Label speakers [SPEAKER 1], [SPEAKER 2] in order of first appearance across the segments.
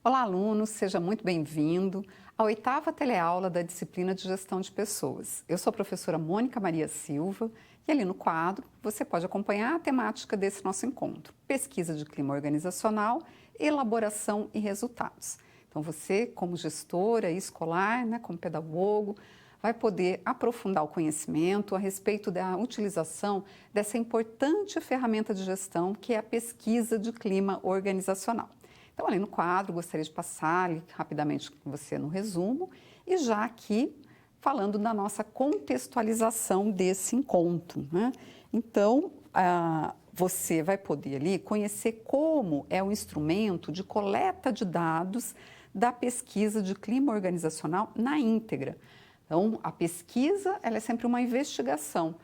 [SPEAKER 1] Olá, aluno, seja muito bem-vindo à oitava teleaula da disciplina de Gestão de Pessoas. Eu sou a professora Mônica Maria Silva e ali no quadro você pode acompanhar a temática desse nosso encontro: pesquisa de clima organizacional, elaboração e resultados. Então você, como gestora escolar, como pedagogo, vai poder aprofundar o conhecimento a respeito da utilização dessa importante ferramenta de gestão que é a pesquisa de clima organizacional. Então, ali no quadro, gostaria de passar rapidamente com você no resumo e já aqui falando da nossa contextualização desse encontro, Então, você vai poder ali conhecer como é o instrumento de coleta de dados da pesquisa de clima organizacional na íntegra. Então, a pesquisa ela é sempre uma investigação.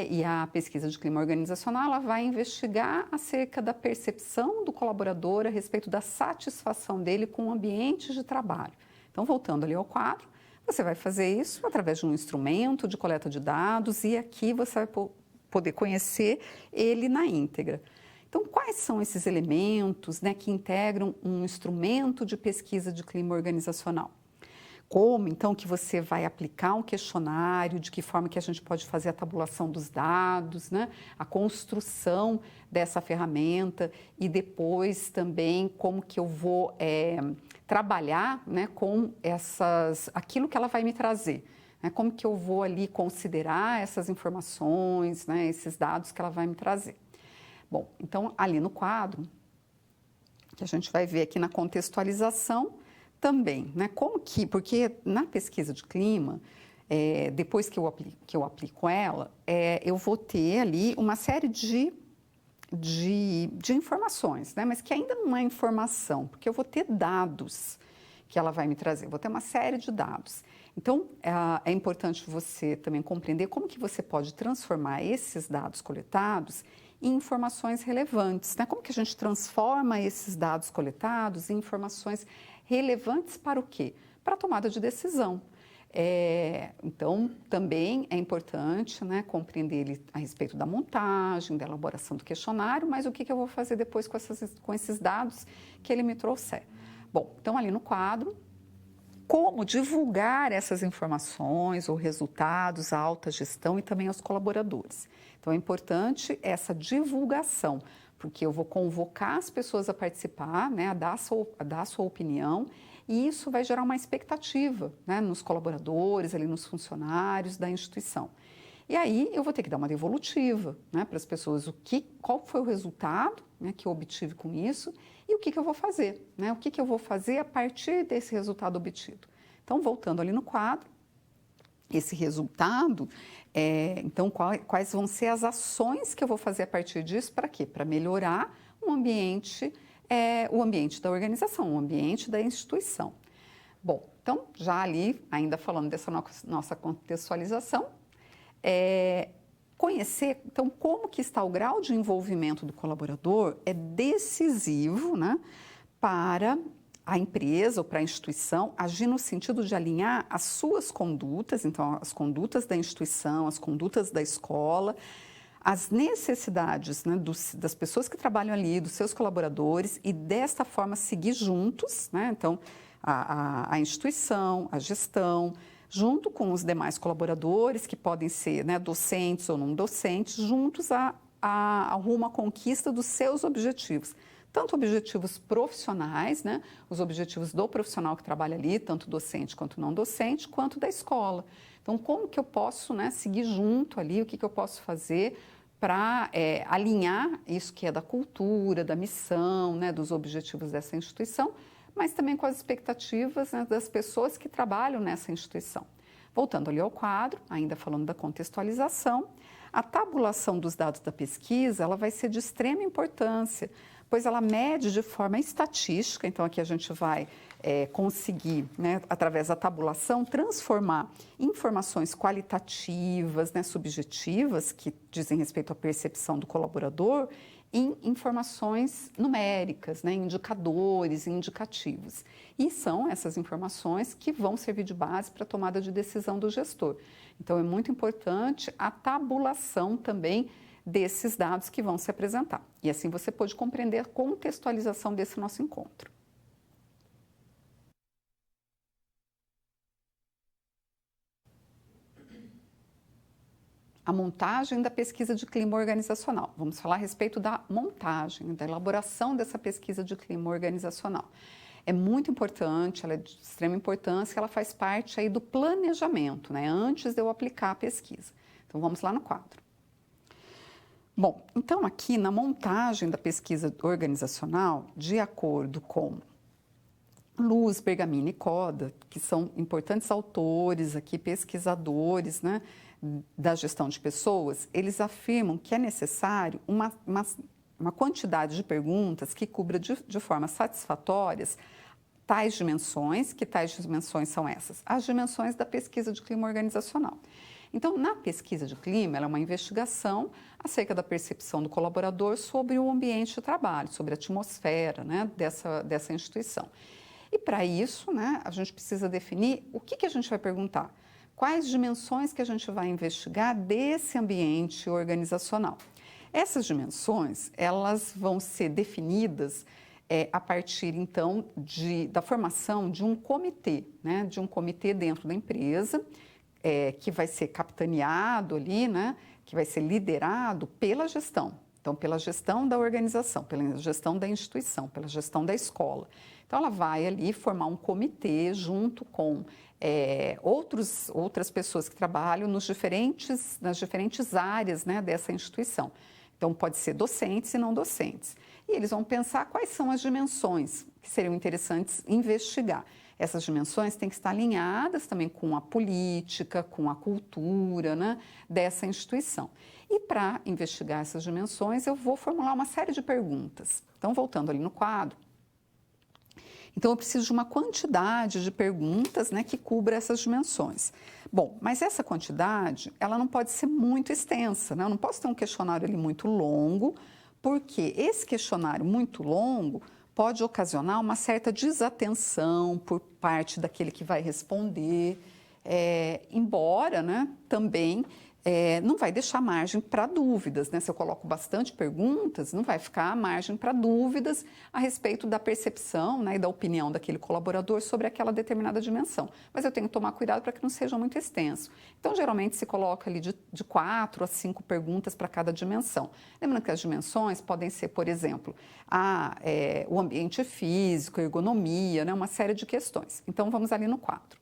[SPEAKER 1] E a pesquisa de clima organizacional ela vai investigar acerca da percepção do colaborador a respeito da satisfação dele com o ambiente de trabalho. Então, voltando ali ao quadro, você vai fazer isso através de um instrumento de coleta de dados e aqui você vai poder conhecer ele na íntegra. Então, quais são esses elementos que integram um instrumento de pesquisa de clima organizacional? Como, então, que você vai aplicar um questionário, de que forma que a gente pode fazer a tabulação dos dados, a construção dessa ferramenta e depois também como que eu vou trabalhar com aquilo que ela vai me trazer. Como que eu vou ali considerar essas informações, esses dados que ela vai me trazer. Bom, então, ali no quadro, que a gente vai ver aqui na contextualização, também, porque na pesquisa de clima, depois que eu aplico ela, eu vou ter ali uma série de informações, mas que ainda não é informação, porque eu vou ter dados que ela vai me trazer, vou ter uma série de dados. Então, é importante você também compreender como que você pode transformar esses dados coletados em informações relevantes, Como que a gente transforma esses dados coletados em informações relevantes para o quê? Para a tomada de decisão. Então, também é importante compreender a respeito da montagem, da elaboração do questionário, mas o que eu vou fazer depois com esses dados que ele me trouxer. Bom, então ali no quadro, como divulgar essas informações ou resultados à alta gestão e também aos colaboradores. Então, é importante essa divulgação, porque eu vou convocar as pessoas a participar, a dar a sua opinião, e isso vai gerar uma expectativa nos colaboradores, ali nos funcionários da instituição. E aí eu vou ter que dar uma devolutiva para as pessoas, qual foi o resultado que eu obtive com isso e o que eu vou fazer, o que eu vou fazer a partir desse resultado obtido. Então, voltando ali no quadro, esse resultado, então quais vão ser as ações que eu vou fazer a partir disso, para quê? Para melhorar o ambiente da organização, o ambiente da instituição. Bom, então já ali, ainda falando dessa nossa contextualização, conhecer, então, como que está o grau de envolvimento do colaborador é decisivo, para a empresa ou para a instituição agir no sentido de alinhar as suas condutas, então, as condutas da instituição, as condutas da escola, as necessidades das pessoas que trabalham ali, dos seus colaboradores e desta forma seguir juntos, Então, a instituição, a gestão, junto com os demais colaboradores, que podem ser docentes ou não docentes, juntos rumo à conquista dos seus objetivos. Tanto objetivos profissionais, os objetivos do profissional que trabalha ali, tanto docente quanto não docente, quanto da escola. Então, como que eu posso seguir junto ali, o que eu posso fazer para alinhar isso que é da cultura, da missão, dos objetivos dessa instituição, mas também com as expectativas das pessoas que trabalham nessa instituição. Voltando ali ao quadro, ainda falando da contextualização, a tabulação dos dados da pesquisa ela vai ser de extrema importância, pois ela mede de forma estatística, então aqui a gente vai conseguir, através da tabulação, transformar informações qualitativas, subjetivas, que dizem respeito à percepção do colaborador, em informações numéricas, indicadores, indicativos. E são essas informações que vão servir de base para a tomada de decisão do gestor. Então, é muito importante a tabulação também desses dados que vão se apresentar. E assim você pode compreender a contextualização desse nosso encontro. a montagem da pesquisa de clima organizacional. Vamos falar a respeito da montagem, da elaboração dessa pesquisa de clima organizacional. É muito importante, ela é de extrema importância, ela faz parte aí do planejamento, né, antes de eu aplicar a pesquisa. Então, vamos lá no quadro. Bom, então aqui na montagem da pesquisa organizacional, de acordo com Luz, Bergamini e Coda, que são importantes autores aqui, pesquisadores, né, da gestão de pessoas, eles afirmam que é necessário uma quantidade de perguntas que cubra de forma satisfatórias tais dimensões. Que tais dimensões são essas? As dimensões da pesquisa de clima organizacional. Então, na pesquisa de clima, ela é uma investigação acerca da percepção do colaborador sobre o ambiente de trabalho, sobre a atmosfera, né, dessa instituição. E para isso, né, a gente precisa definir o que a gente vai perguntar. Quais dimensões que a gente vai investigar desse ambiente organizacional? Essas dimensões, elas vão ser definidas a partir, então, da formação de um comitê, né, de um comitê dentro da empresa, que vai ser capitaneado ali, né, que vai ser liderado pela gestão. Então, pela gestão da organização, pela gestão da instituição, pela gestão da escola. Então, ela vai ali formar um comitê junto com outras pessoas que trabalham nas diferentes áreas, né, dessa instituição. Então, pode ser docentes e não docentes. E eles vão pensar quais são as dimensões que seriam interessantes investigar. Essas dimensões têm que estar alinhadas também com a política, com a cultura, né, dessa instituição. E para investigar essas dimensões, eu vou formular uma série de perguntas. Então, voltando ali no quadro. Então, eu preciso de uma quantidade de perguntas, né, que cubra essas dimensões. Bom, mas essa quantidade, ela não pode ser muito extensa, né? Eu não posso ter um questionário ali muito longo, porque esse questionário muito longo pode ocasionar uma certa desatenção por parte daquele que vai responder, embora, né, também não vai deixar margem para dúvidas, né? Se eu coloco bastante perguntas, não vai ficar margem para dúvidas a respeito da percepção, né, e da opinião daquele colaborador sobre aquela determinada dimensão. Mas eu tenho que tomar cuidado para que não seja muito extenso. Então, geralmente, se coloca ali de 4 a 5 perguntas para cada dimensão. Lembrando que as dimensões podem ser, por exemplo, o ambiente físico, a ergonomia, né, uma série de questões. Então, vamos ali no quadro.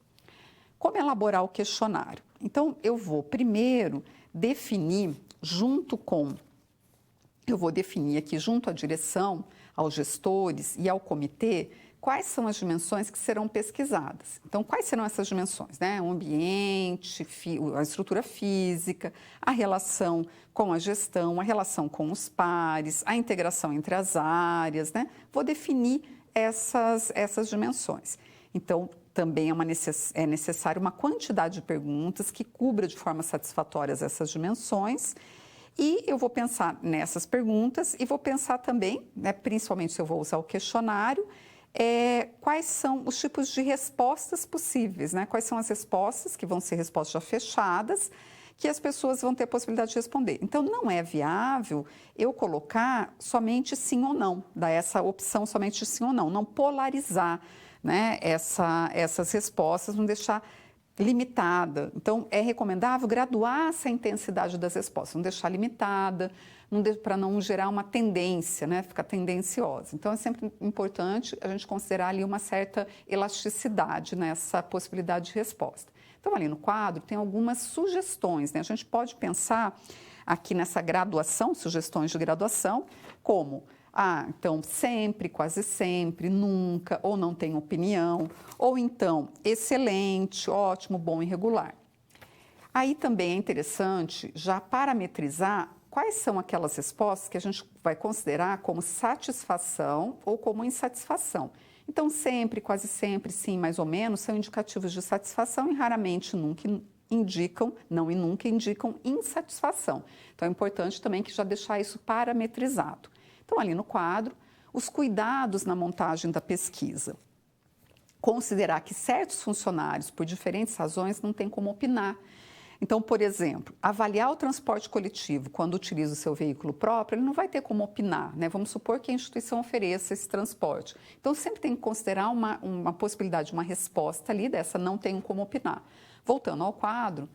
[SPEAKER 1] Como elaborar o questionário? Então, eu vou primeiro definir aqui junto à direção, aos gestores e ao comitê, quais são as dimensões que serão pesquisadas. Então, quais serão essas dimensões, né? O ambiente, a estrutura física, a relação com a gestão, a relação com os pares, a integração entre as áreas, né? Vou definir essas dimensões. Então, também é necessário uma quantidade de perguntas que cubra de forma satisfatória essas dimensões. E eu vou pensar nessas perguntas e vou pensar também, né, principalmente se eu vou usar o questionário, quais são os tipos de respostas possíveis, né? Quais são as respostas que vão ser respostas já fechadas, que as pessoas vão ter a possibilidade de responder. Então, não é viável eu colocar somente sim ou não, dar essa opção somente sim ou não polarizar, né, essas respostas, não deixar limitada. Então, é recomendável graduar essa intensidade das respostas, não deixar limitada, para não gerar uma tendência, né, ficar tendenciosa. Então, é sempre importante a gente considerar ali uma certa elasticidade nessa possibilidade de resposta. Então, ali no quadro tem algumas sugestões, né? A gente pode pensar aqui nessa graduação, sugestões de graduação, como então, sempre, quase sempre, nunca, ou não tem opinião, ou então, excelente, ótimo, bom e regular. Aí também é interessante já parametrizar quais são aquelas respostas que a gente vai considerar como satisfação ou como insatisfação. Então, sempre, quase sempre, sim, mais ou menos, são indicativos de satisfação e raramente nunca indicam insatisfação. Então, é importante também que já deixar isso parametrizado. Então, ali no quadro, os cuidados na montagem da pesquisa. Considerar que certos funcionários, por diferentes razões, não têm como opinar. Então, por exemplo, avaliar o transporte coletivo quando utiliza o seu veículo próprio, ele não vai ter como opinar, né? Vamos supor que a instituição ofereça esse transporte. Então, sempre tem que considerar uma possibilidade, uma resposta ali dessa não tenho como opinar. Voltando ao quadro,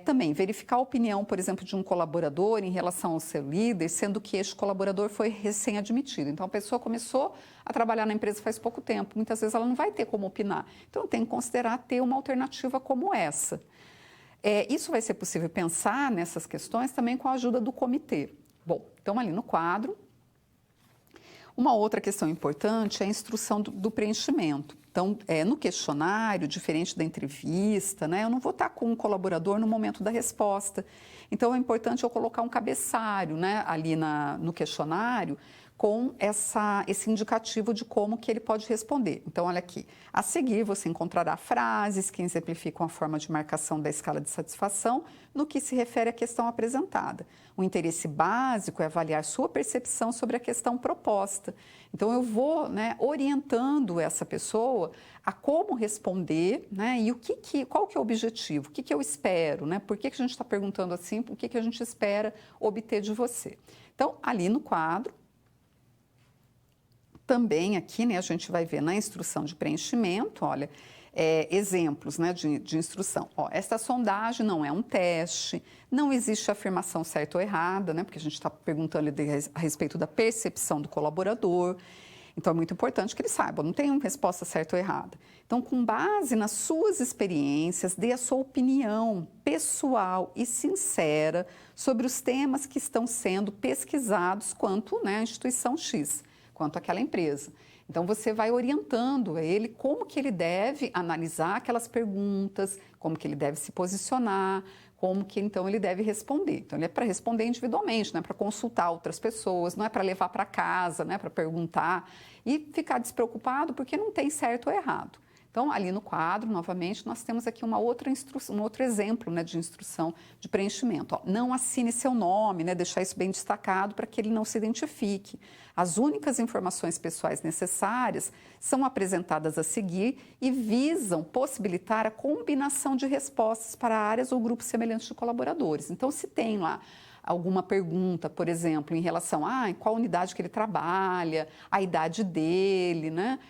[SPEAKER 1] Também verificar a opinião, por exemplo, de um colaborador em relação ao seu líder, sendo que este colaborador foi recém-admitido. Então, a pessoa começou a trabalhar na empresa faz pouco tempo, muitas vezes ela não vai ter como opinar. Então, tem que considerar ter uma alternativa como essa. Isso vai ser possível pensar nessas questões também com a ajuda do comitê. Bom, então ali no quadro. Uma outra questão importante é a instrução do preenchimento. Então, no questionário, diferente da entrevista, né, eu não vou estar com um colaborador no momento da resposta. Então, é importante eu colocar um cabeçalho, né, ali no questionário com esse indicativo de como que ele pode responder. Então, olha aqui, a seguir você encontrará frases que exemplificam a forma de marcação da escala de satisfação no que se refere à questão apresentada. O interesse básico é avaliar sua percepção sobre a questão proposta. Então, eu vou, né, orientando essa pessoa a como responder, né, e qual que é o objetivo, o que eu espero, né, por que a gente está perguntando assim, o que a gente espera obter de você. Então, ali no quadro, também aqui, né, a gente vai ver na instrução de preenchimento, olha, exemplos, né, de instrução. Esta sondagem não é um teste, não existe afirmação certa ou errada, né, porque a gente está perguntando a respeito da percepção do colaborador. Então, é muito importante que ele saiba, não tem uma resposta certa ou errada. Então, com base nas suas experiências, dê a sua opinião pessoal e sincera sobre os temas que estão sendo pesquisados quanto, né, à instituição X, quanto àquela empresa. Então, você vai orientando ele como que ele deve analisar aquelas perguntas, como que ele deve se posicionar, como que, então, ele deve responder. Então, ele é para responder individualmente, não é para consultar outras pessoas, não é para levar para casa, né, para perguntar e ficar despreocupado porque não tem certo ou errado. Então, ali no quadro, novamente, nós temos aqui uma outra instrução, um outro exemplo, né, de instrução de preenchimento. Não assine seu nome, né, deixar isso bem destacado para que ele não se identifique. As únicas informações pessoais necessárias são apresentadas a seguir e visam possibilitar a combinação de respostas para áreas ou grupos semelhantes de colaboradores. Então, se tem lá alguma pergunta, por exemplo, em relação a qual unidade que ele trabalha, a idade dele, né?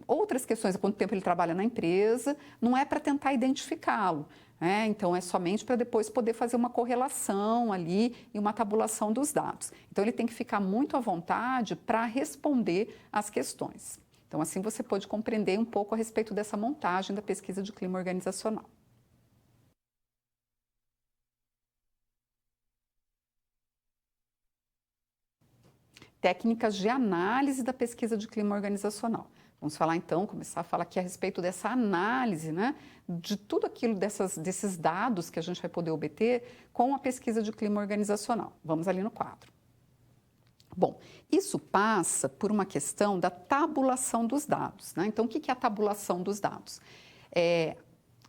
[SPEAKER 1] Outras questões, há quanto tempo ele trabalha na empresa, não é para tentar identificá-lo. Então, é somente para depois poder fazer uma correlação ali e uma tabulação dos dados. Então, ele tem que ficar muito à vontade para responder às questões. Então, assim você pode compreender um pouco a respeito dessa montagem da pesquisa de clima organizacional. Técnicas de análise da pesquisa de clima organizacional. Vamos falar então, começar a falar aqui a respeito dessa análise, né, de tudo aquilo desses dados que a gente vai poder obter com a pesquisa de clima organizacional. Vamos ali no quadro. Bom, isso passa por uma questão da tabulação dos dados, né? Então, o que é a tabulação dos dados?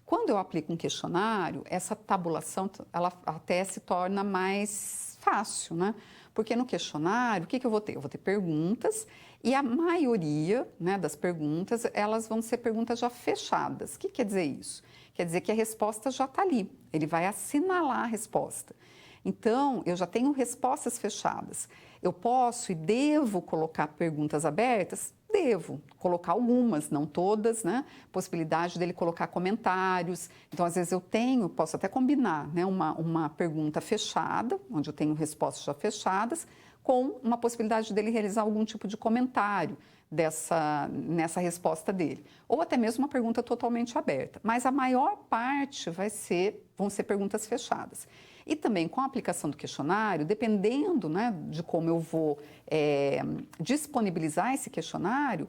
[SPEAKER 1] Quando eu aplico um questionário, essa tabulação ela até se torna mais fácil, né? Porque no questionário, o que eu vou ter? Eu vou ter perguntas e a maioria, né, das perguntas, elas vão ser perguntas já fechadas. O que quer dizer isso? Quer dizer que a resposta já está ali, ele vai assinalar a resposta. Então, eu já tenho respostas fechadas. Eu posso e devo colocar perguntas abertas? Devo colocar algumas, não todas, né? Possibilidade dele colocar comentários. Então, às vezes posso até combinar, né, uma pergunta fechada, onde eu tenho respostas já fechadas, com uma possibilidade dele realizar algum tipo de comentário nessa resposta dele. Ou até mesmo uma pergunta totalmente aberta. Mas a maior parte vão ser perguntas fechadas. E também com a aplicação do questionário, dependendo, né, de como eu vou disponibilizar esse questionário,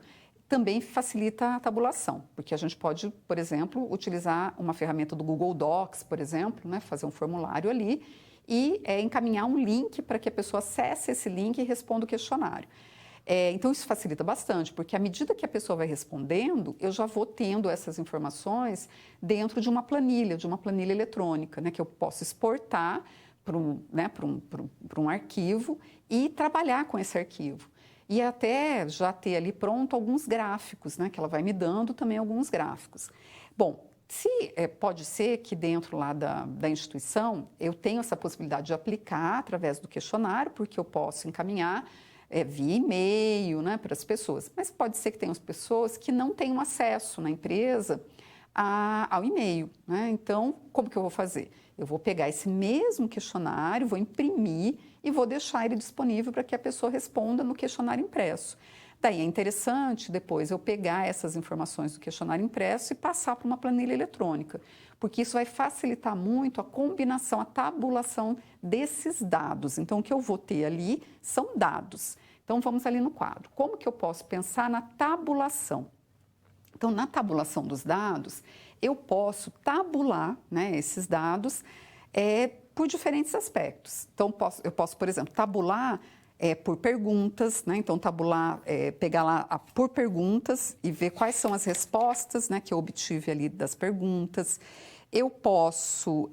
[SPEAKER 1] também facilita a tabulação, porque a gente pode, por exemplo, utilizar uma ferramenta do Google Docs, por exemplo, né, fazer um formulário ali e encaminhar um link para que a pessoa acesse esse link e responda o questionário. Então, isso facilita bastante, porque à medida que a pessoa vai respondendo, eu já vou tendo essas informações dentro de uma planilha eletrônica, né, que eu posso exportar para um arquivo e trabalhar com esse arquivo. E até já ter ali pronto alguns gráficos, né, que ela vai me dando também alguns gráficos. Bom, pode ser que dentro lá da instituição eu tenha essa possibilidade de aplicar através do questionário, porque eu posso encaminhar via e-mail, né, para as pessoas. Mas pode ser que tenham pessoas que não tenham acesso na empresa ao e-mail, né? Então, como que eu vou fazer? Eu vou pegar esse mesmo questionário, vou imprimir e vou deixar ele disponível para que a pessoa responda no questionário impresso. Daí é interessante depois eu pegar essas informações do questionário impresso e passar para uma planilha eletrônica, porque isso vai facilitar muito a combinação, a tabulação desses dados. Então, o que eu vou ter ali são dados. Então, vamos ali no quadro. Como que eu posso pensar na tabulação? Então, na tabulação dos dados, eu posso tabular, né, esses dados por diferentes aspectos. Então, eu posso, por exemplo, tabular por perguntas, né? Então, tabular, pegar lá por perguntas e ver quais são as respostas, né, que eu obtive ali das perguntas. Eu posso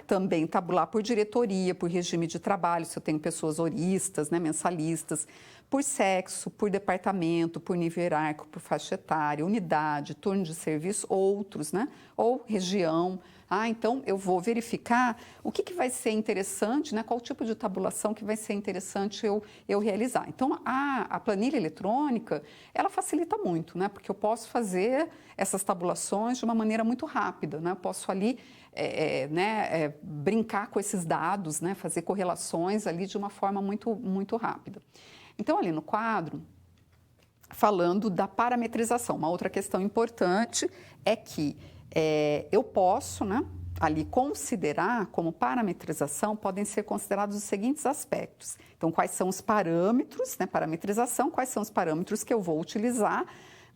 [SPEAKER 1] também tabular por diretoria, por regime de trabalho, se eu tenho pessoas horistas, né, mensalistas, por sexo, por departamento, por nível hierárquico, por faixa etária, unidade, turno de serviço, outros, né, ou região. Então eu vou verificar o que vai ser interessante, né, qual tipo de tabulação que vai ser interessante eu realizar. Então, a planilha eletrônica, ela facilita muito, né, porque eu posso fazer essas tabulações de uma maneira muito rápida, né, eu posso ali brincar com esses dados, né, fazer correlações ali de uma forma muito, muito rápida. Então, ali no quadro, falando da parametrização, uma outra questão importante é que eu posso, né, ali considerar como parametrização, podem ser considerados os seguintes aspectos. Então, quais são os parâmetros, né, parametrização, quais são os parâmetros que eu vou utilizar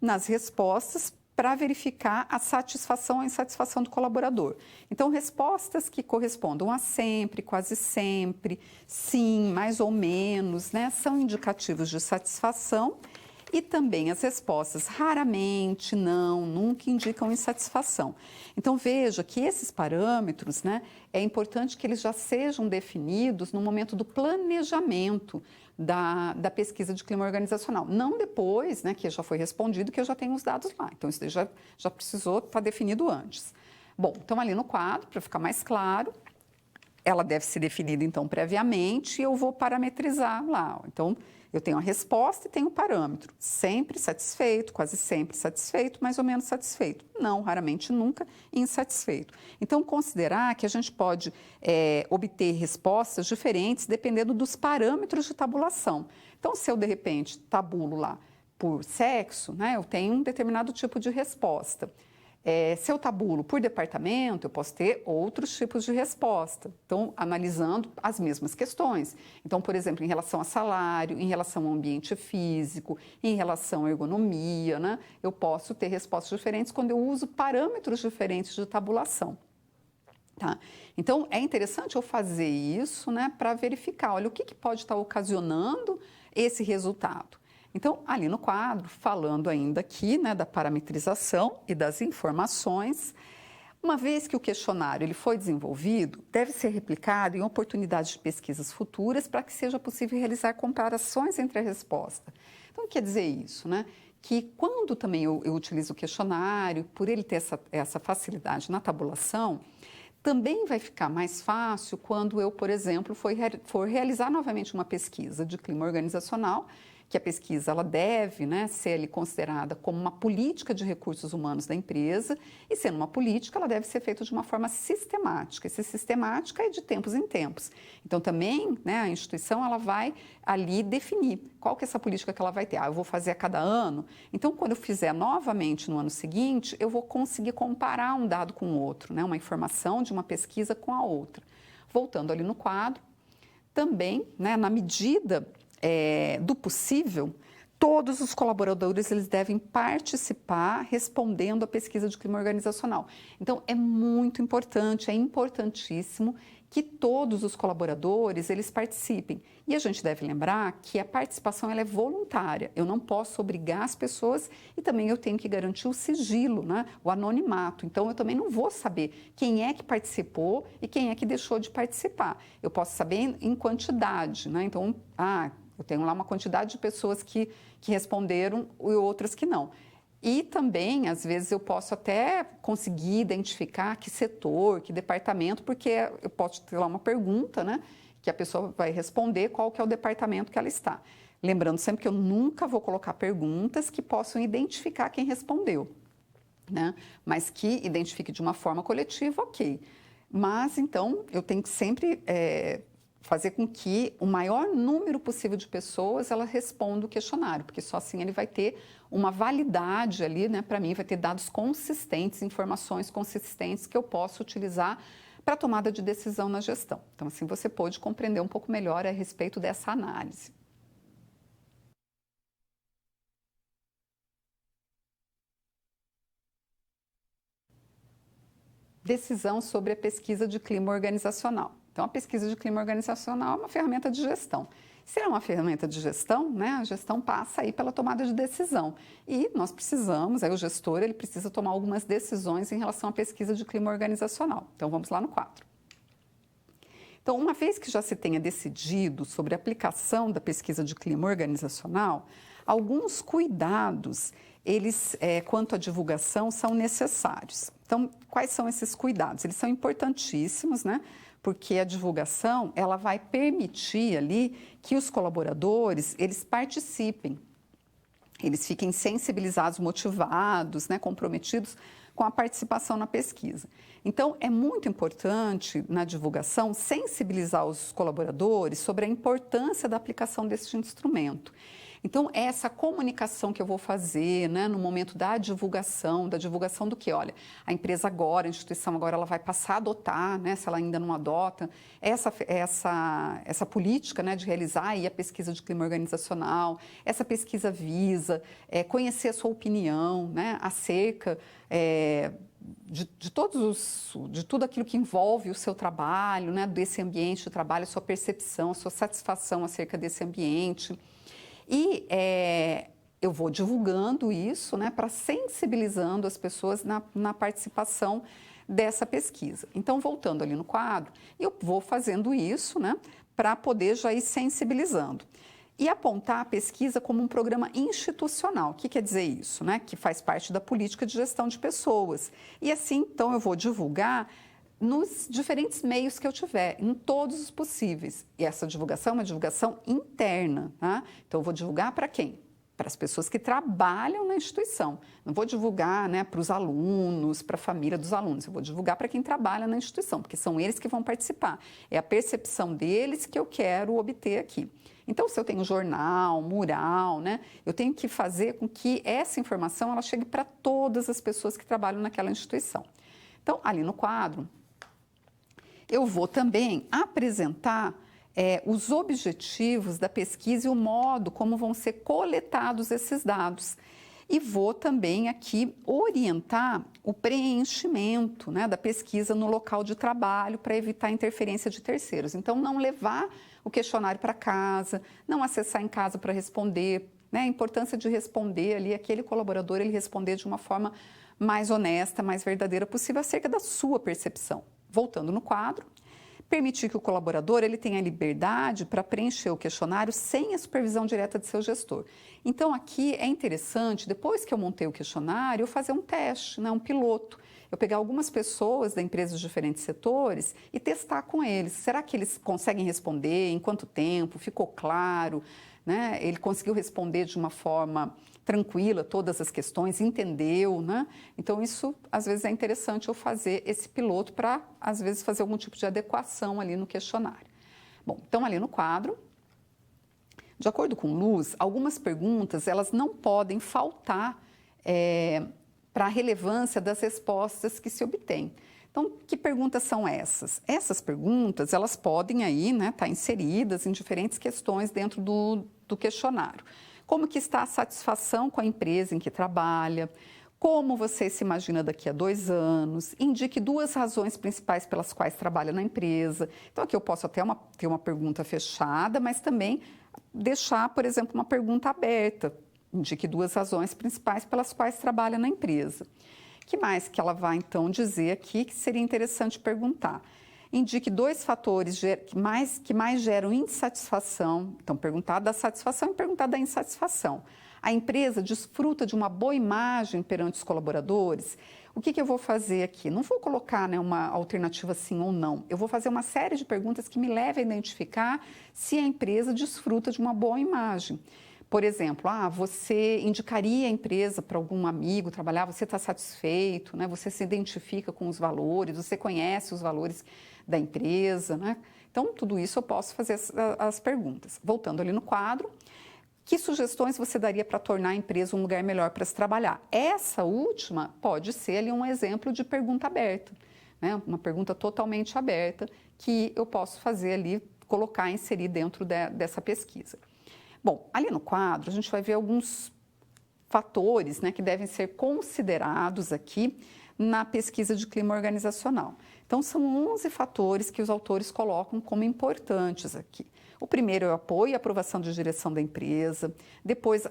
[SPEAKER 1] nas respostas para verificar a satisfação ou insatisfação do colaborador. Então, respostas que correspondam a sempre, quase sempre, sim, mais ou menos, né, são indicativos de satisfação. E também as respostas raramente, não, nunca indicam insatisfação. Então, veja que esses parâmetros, né, é importante que eles já sejam definidos no momento do planejamento da pesquisa de clima organizacional. Não depois, né, que já foi respondido, que eu já tenho os dados lá. Então, isso daí já precisou estar definido antes. Bom, então ali no quadro, para ficar mais claro, ela deve ser definida, então, previamente e eu vou parametrizar lá. Então, eu tenho a resposta e tenho o parâmetro. Sempre satisfeito, quase sempre satisfeito, mais ou menos satisfeito. Não, raramente nunca insatisfeito. Então, considerar que a gente pode obter respostas diferentes dependendo dos parâmetros de tabulação. Então, se eu, de repente, tabulo lá por sexo, né, eu tenho um determinado tipo de resposta. Se eu tabulo por departamento, eu posso ter outros tipos de resposta. Então, analisando as mesmas questões. Então, por exemplo, em relação a salário, em relação ao ambiente físico, em relação à ergonomia, né, eu posso ter respostas diferentes quando eu uso parâmetros diferentes de tabulação. Tá? Então, é interessante eu fazer isso, né, para verificar, olha, o que pode estar ocasionando esse resultado. Então, ali no quadro, falando ainda aqui, né, da parametrização e das informações, uma vez que o questionário ele foi desenvolvido, deve ser replicado em oportunidades de pesquisas futuras para que seja possível realizar comparações entre a resposta. Então, quer dizer isso, né? Que quando também eu utilizo o questionário, por ele ter essa facilidade na tabulação, também vai ficar mais fácil quando eu, por exemplo, for realizar novamente uma pesquisa de clima organizacional, que a pesquisa ela deve, né, ser ali considerada como uma política de recursos humanos da empresa e, sendo uma política, ela deve ser feita de uma forma sistemática. Essa sistemática é de tempos em tempos. Então, também, né, a instituição ela vai ali definir qual que é essa política que ela vai ter. Eu vou fazer a cada ano. Então, quando eu fizer novamente no ano seguinte, eu vou conseguir comparar um dado com o outro, né, uma informação de uma pesquisa com a outra. Voltando ali no quadro, também, né, na medida do possível, todos os colaboradores eles devem participar respondendo à pesquisa de clima organizacional. Então, é muito importante, é importantíssimo que todos os colaboradores eles participem. E a gente deve lembrar que a participação ela é voluntária. Eu não posso obrigar as pessoas e também eu tenho que garantir o sigilo, né? O anonimato. Então, eu também não vou saber quem é que participou e quem é que deixou de participar. Eu posso saber em quantidade, né? Então, eu tenho lá uma quantidade de pessoas que responderam e outras que não. E também, às vezes, eu posso até conseguir identificar que setor, que departamento, porque eu posso ter lá uma pergunta, né, que a pessoa vai responder qual que é o departamento que ela está. Lembrando sempre que eu nunca vou colocar perguntas que possam identificar quem respondeu, né? Mas que identifique de uma forma coletiva, ok. Mas, então, eu tenho que sempre fazer com que o maior número possível de pessoas ela responda o questionário, porque só assim ele vai ter uma validade ali, né? Para mim, vai ter dados consistentes, informações consistentes que eu posso utilizar para a tomada de decisão na gestão. Então, assim, você pode compreender um pouco melhor a respeito dessa análise. Decisão sobre a pesquisa de clima organizacional. Então, a pesquisa de clima organizacional é uma ferramenta de gestão. Se é uma ferramenta de gestão, né, a gestão passa aí pela tomada de decisão. E nós precisamos, aí o gestor, ele precisa tomar algumas decisões em relação à pesquisa de clima organizacional. Então, vamos lá no quadro. Então, uma vez que já se tenha decidido sobre a aplicação da pesquisa de clima organizacional, alguns cuidados, eles, quanto à divulgação, são necessários. Então, quais são esses cuidados? Eles são importantíssimos, né? Porque a divulgação, ela vai permitir ali que os colaboradores, eles participem, eles fiquem sensibilizados, motivados, né, comprometidos com a participação na pesquisa. Então, é muito importante na divulgação sensibilizar os colaboradores sobre a importância da aplicação deste instrumento. Então, essa comunicação que eu vou fazer, né, no momento da divulgação do que? Olha, a empresa agora, a instituição agora, ela vai passar a adotar, né, se ela ainda não adota, essa política, né, de realizar aí a pesquisa de clima organizacional. Essa pesquisa visa conhecer a sua opinião, né, acerca de tudo aquilo que envolve o seu trabalho, né, desse ambiente de trabalho, a sua percepção, a sua satisfação acerca desse ambiente. E eu vou divulgando isso, né, para sensibilizando as pessoas na participação dessa pesquisa. Então, voltando ali no quadro, eu vou fazendo isso, né, para poder já ir sensibilizando. E apontar a pesquisa como um programa institucional. O que quer dizer isso? Né? Que faz parte da política de gestão de pessoas. E assim, então, eu vou divulgar nos diferentes meios que eu tiver, em todos os possíveis. E essa divulgação é uma divulgação interna. Tá? Então, eu vou divulgar para quem? Para as pessoas que trabalham na instituição. Não vou divulgar, né, para os alunos, para a família dos alunos. Eu vou divulgar para quem trabalha na instituição, porque são eles que vão participar. É a percepção deles que eu quero obter aqui. Então, se eu tenho jornal, mural, né, eu tenho que fazer com que essa informação ela chegue para todas as pessoas que trabalham naquela instituição. Então, ali no quadro, eu vou também apresentar os objetivos da pesquisa e o modo como vão ser coletados esses dados. E vou também aqui orientar o preenchimento, né, da pesquisa no local de trabalho para evitar interferência de terceiros. Então, não levar o questionário para casa, não acessar em casa para responder, né, a importância de responder ali, aquele colaborador, ele responder de uma forma mais honesta, mais verdadeira possível acerca da sua percepção. Voltando no quadro, permitir que o colaborador ele tenha liberdade para preencher o questionário sem a supervisão direta de seu gestor. Então, aqui é interessante, depois que eu montei o questionário, eu fazer um teste, né, um piloto. Eu pegar algumas pessoas da empresa de diferentes setores e testar com eles. Será que eles conseguem responder? Em quanto tempo? Ficou claro? Né? Ele conseguiu responder de uma forma tranquila todas as questões, entendeu, né? Então, isso, às vezes, é interessante eu fazer esse piloto para, às vezes, fazer algum tipo de adequação ali no questionário. Bom, então, ali no quadro, de acordo com Luz, algumas perguntas, elas não podem faltar para a relevância das respostas que se obtém. Então, que perguntas são essas? Essas perguntas, elas podem aí, né, estar inseridas em diferentes questões dentro do questionário. Como que está a satisfação com a empresa em que trabalha? Como você se imagina daqui a 2 anos? Indique 2 razões principais pelas quais trabalha na empresa. Então, aqui eu posso até ter uma pergunta fechada, mas também deixar, por exemplo, uma pergunta aberta. Indique 2 razões principais pelas quais trabalha na empresa. O que mais que ela vai, então, dizer aqui que seria interessante perguntar? Indique 2 fatores que mais geram insatisfação. Então, perguntar da satisfação e perguntar da insatisfação. A empresa desfruta de uma boa imagem perante os colaboradores? O que eu vou fazer aqui? Não vou colocar, né, uma alternativa sim ou não. Eu vou fazer uma série de perguntas que me levem a identificar se a empresa desfruta de uma boa imagem. Por exemplo, você indicaria a empresa para algum amigo trabalhar, você está satisfeito, né? Você se identifica com os valores, você conhece os valores da empresa, né? Então, tudo isso eu posso fazer as perguntas. Voltando ali no quadro, que sugestões você daria para tornar a empresa um lugar melhor para se trabalhar? Essa última pode ser ali um exemplo de pergunta aberta, né? Uma pergunta totalmente aberta que eu posso fazer ali, colocar, inserir dentro dessa pesquisa. Bom, ali no quadro a gente vai ver alguns fatores, né, que devem ser considerados aqui na pesquisa de clima organizacional. Então, são 11 fatores que os autores colocam como importantes aqui. O primeiro é o apoio e aprovação de direção da empresa, depois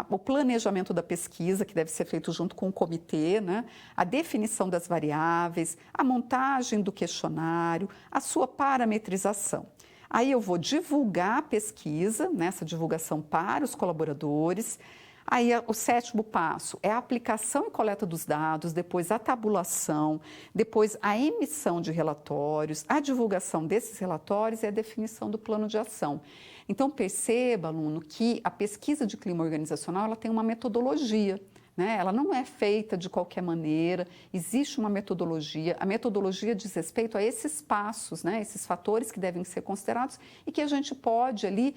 [SPEAKER 1] o planejamento da pesquisa, que deve ser feito junto com o comitê, né? A definição das variáveis, a montagem do questionário, a sua parametrização. Aí eu vou divulgar a pesquisa, né, essa divulgação para os colaboradores. Aí o sétimo passo é a aplicação e coleta dos dados, depois a tabulação, depois a emissão de relatórios, a divulgação desses relatórios e a definição do plano de ação. Então perceba, aluno, que a pesquisa de clima organizacional ela tem uma metodologia. Né? Ela não é feita de qualquer maneira, existe uma metodologia. A metodologia diz respeito a esses passos, né? Esses fatores que devem ser considerados e que a gente pode ali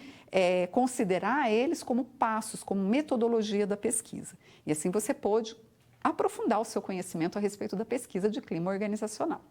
[SPEAKER 1] considerar eles como passos, como metodologia da pesquisa. E assim você pode aprofundar o seu conhecimento a respeito da pesquisa de clima organizacional.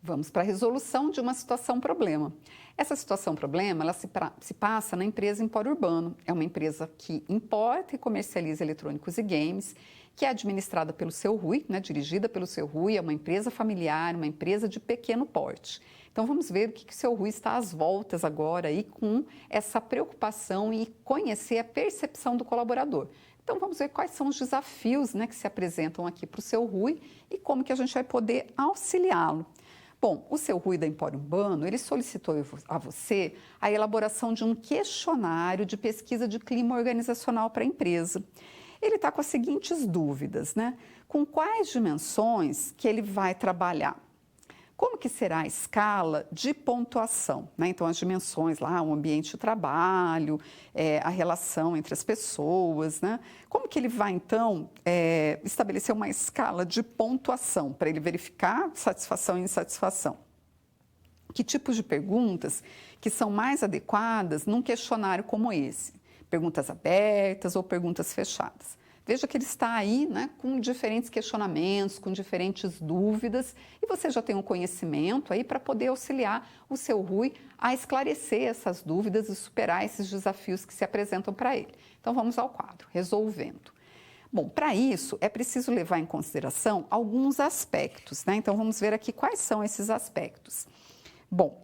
[SPEAKER 1] Vamos para a resolução de uma situação-problema. Essa situação-problema ela se passa na empresa Empório Urbano. É uma empresa que importa e comercializa eletrônicos e games, que é administrada pelo Seu Rui, né, dirigida pelo Seu Rui, é uma empresa familiar, uma empresa de pequeno porte. Então vamos ver o que o Seu Rui está às voltas agora aí com essa preocupação e conhecer a percepção do colaborador. Então vamos ver quais são os desafios, né, que se apresentam aqui para o Seu Rui e como que a gente vai poder auxiliá-lo. Bom, o Seu Rui da Empório Urbano, ele solicitou a você a elaboração de um questionário de pesquisa de clima organizacional para a empresa. Ele está com as seguintes dúvidas, né? Com quais dimensões que ele vai trabalhar? Como que será a escala de pontuação? Né? Então, as dimensões lá, o ambiente de trabalho, a relação entre as pessoas, né? Como que ele vai, então, estabelecer uma escala de pontuação para ele verificar satisfação e insatisfação? Que tipos de perguntas que são mais adequadas num questionário como esse? Perguntas abertas ou perguntas fechadas? Veja que ele está aí, né, com diferentes questionamentos, com diferentes dúvidas, e você já tem um conhecimento aí para poder auxiliar o Seu Rui a esclarecer essas dúvidas e superar esses desafios que se apresentam para ele. Então vamos ao quadro, resolvendo. Bom, para isso é preciso levar em consideração alguns aspectos, né? Então vamos ver aqui quais são esses aspectos. Bom,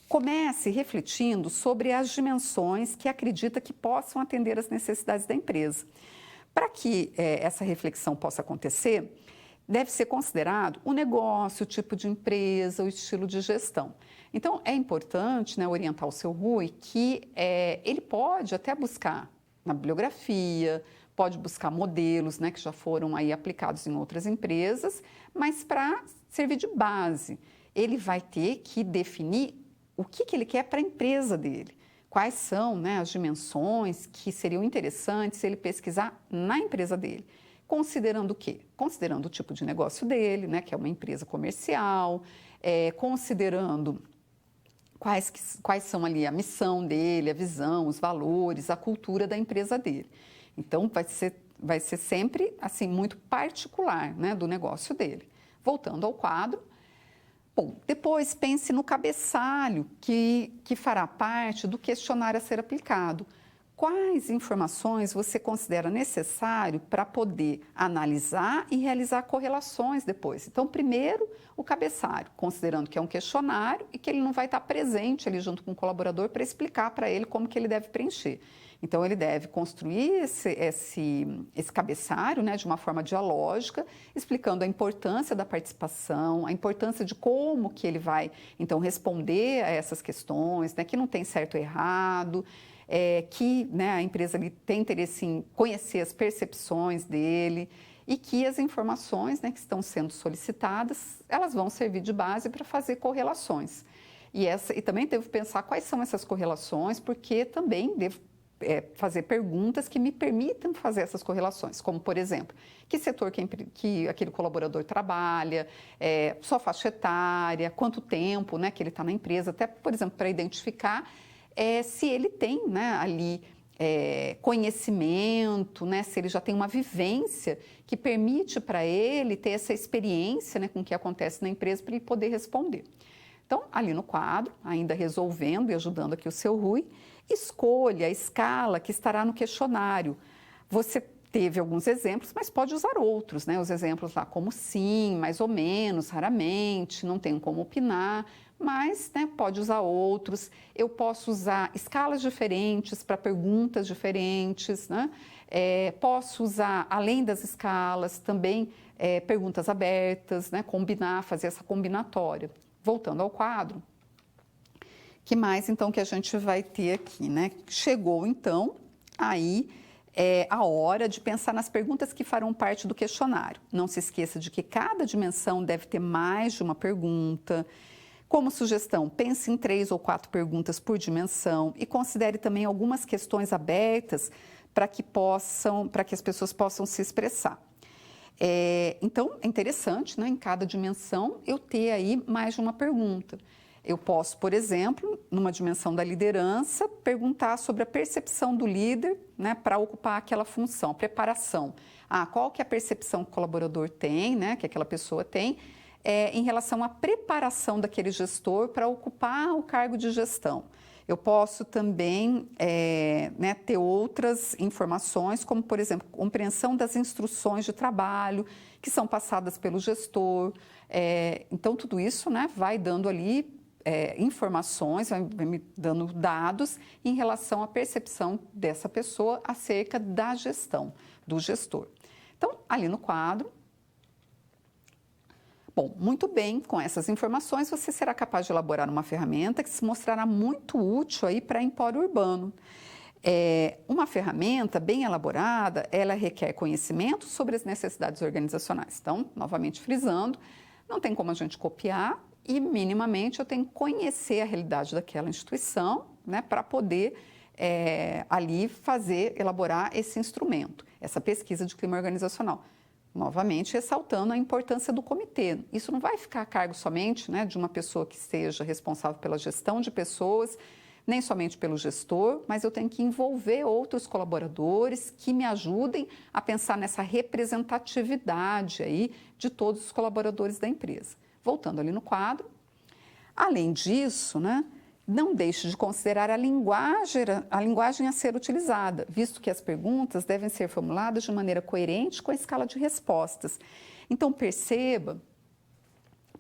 [SPEAKER 1] comece refletindo sobre as dimensões que acredita que possam atender às necessidades da empresa. Para que essa reflexão possa acontecer, deve ser considerado o negócio, o tipo de empresa, o estilo de gestão. Então, é importante, né, orientar o Seu Rui que ele pode até buscar na bibliografia, pode buscar modelos, né, que já foram aí aplicados em outras empresas, mas para servir de base, ele vai ter que definir o que ele quer para a empresa dele. Quais são, né, as dimensões que seriam interessantes se ele pesquisar na empresa dele. Considerando o quê? Considerando o tipo de negócio dele, né, que é uma empresa comercial, considerando quais são ali a missão dele, a visão, os valores, a cultura da empresa dele. Então, vai ser sempre assim, muito particular, né, do negócio dele. Voltando ao quadro. Bom, depois pense no cabeçalho que fará parte do questionário a ser aplicado. quais informações você considera necessário para poder analisar e realizar correlações depois. Então, primeiro, o cabeçário, considerando que é um questionário e que ele não vai estar presente ali junto com o colaborador para explicar para ele como que ele deve preencher. Então, ele deve construir esse cabeçário, né, de uma forma dialógica, explicando a importância da participação, a importância de como que ele vai, então, responder a essas questões, né, que não tem certo ou errado, que, né, a empresa ali tem interesse em conhecer as percepções dele e que as informações, né, que estão sendo solicitadas, elas vão servir de base para fazer correlações. E também devo pensar quais são essas correlações, porque também devo fazer perguntas que me permitam fazer essas correlações, como, por exemplo, que setor que aquele colaborador trabalha, sua faixa etária, quanto tempo, né, que ele está na empresa, até, por exemplo, para identificar se ele tem, né, ali conhecimento, né, se ele já tem uma vivência que permite para ele ter essa experiência, né, com o que acontece na empresa para ele poder responder. Então, ali no quadro, ainda resolvendo e ajudando aqui o seu Rui, escolha a escala que estará no questionário. Você teve alguns exemplos, mas pode usar outros, né? Os exemplos lá como sim, mais ou menos, raramente, não tenho como opinar, mas, né, pode usar outros. Eu posso usar escalas diferentes para perguntas diferentes, né? Posso usar, além das escalas, também perguntas abertas, né? Combinar, fazer essa combinatória. Voltando ao quadro, que mais então que a gente vai ter aqui, né? Chegou então aí a hora de pensar nas perguntas que farão parte do questionário. Não se esqueça de que cada dimensão deve ter mais de uma pergunta. Como sugestão, pense em 3 ou 4 perguntas por dimensão e considere também algumas questões abertas para que as pessoas possam se expressar. Então, é interessante, né, em cada dimensão, eu ter aí mais de uma pergunta. Eu posso, por exemplo, numa dimensão da liderança, perguntar sobre a percepção do líder, né, para ocupar aquela função, a preparação. Qual que é a percepção que o colaborador tem, né, que aquela pessoa tem, em relação à preparação daquele gestor para ocupar o cargo de gestão. Eu posso também né, ter outras informações, como, por exemplo, compreensão das instruções de trabalho que são passadas pelo gestor. Então, tudo isso, né, vai dando ali informações, vai me dando dados em relação à percepção dessa pessoa acerca da gestão, do gestor. Então, ali no quadro, bom, muito bem, com essas informações você será capaz de elaborar uma ferramenta que se mostrará muito útil aí para Empório Urbano. Uma ferramenta bem elaborada, ela requer conhecimento sobre as necessidades organizacionais. Então, novamente frisando, não tem como a gente copiar e minimamente eu tenho que conhecer a realidade daquela instituição, né, para poder ali elaborar esse instrumento, essa pesquisa de clima organizacional. Novamente, ressaltando a importância do comitê. Isso não vai ficar a cargo somente, né, de uma pessoa que seja responsável pela gestão de pessoas, nem somente pelo gestor, mas eu tenho que envolver outros colaboradores que me ajudem a pensar nessa representatividade aí de todos os colaboradores da empresa. Voltando ali no quadro, além disso, né, não deixe de considerar a linguagem a ser utilizada, visto que as perguntas devem ser formuladas de maneira coerente com a escala de respostas. Então, perceba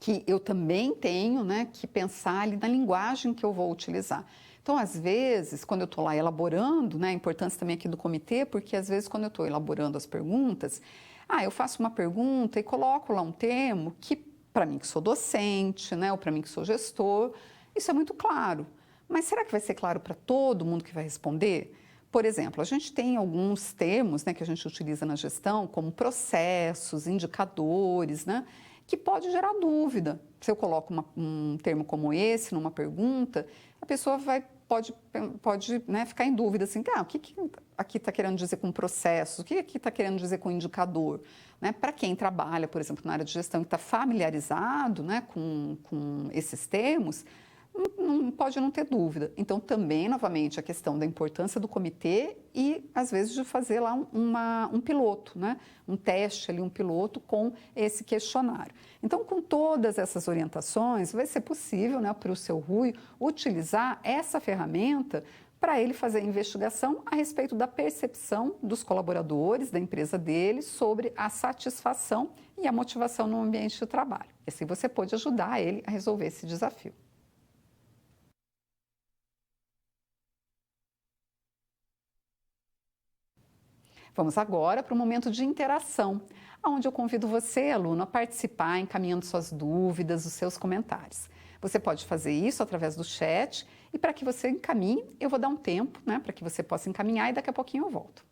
[SPEAKER 1] que eu também tenho, né, que pensar ali na linguagem que eu vou utilizar. Então, às vezes, quando eu estou lá elaborando, né, a importância também aqui do comitê, porque às vezes quando eu estou elaborando as perguntas, eu faço uma pergunta e coloco lá um termo que, para mim que sou docente, né, ou para mim que sou gestor, isso é muito claro, mas será que vai ser claro para todo mundo que vai responder? Por exemplo, a gente tem alguns termos, né, que a gente utiliza na gestão, como processos, indicadores, né, que pode gerar dúvida. Se eu coloco um termo como esse numa pergunta, a pessoa pode né, ficar em dúvida, assim, o que aqui está querendo dizer com processos, o que aqui está querendo dizer com indicador? Né? Para quem trabalha, por exemplo, na área de gestão e está familiarizado, né, com esses termos, pode não ter dúvida. Então, também, novamente, a questão da importância do comitê e, às vezes, de fazer lá um piloto, né? Um teste ali, um piloto com esse questionário. Então, com todas essas orientações, vai ser possível, né, para o seu Rui utilizar essa ferramenta para ele fazer a investigação a respeito da percepção dos colaboradores da empresa dele sobre a satisfação e a motivação no ambiente de trabalho. E assim você pode ajudar ele a resolver esse desafio. Vamos agora para o momento de interação, onde eu convido você, aluno, a participar, encaminhando suas dúvidas, os seus comentários. Você pode fazer isso através do chat e para que você encaminhe, eu vou dar um tempo, né, para que você possa encaminhar e daqui a pouquinho eu volto.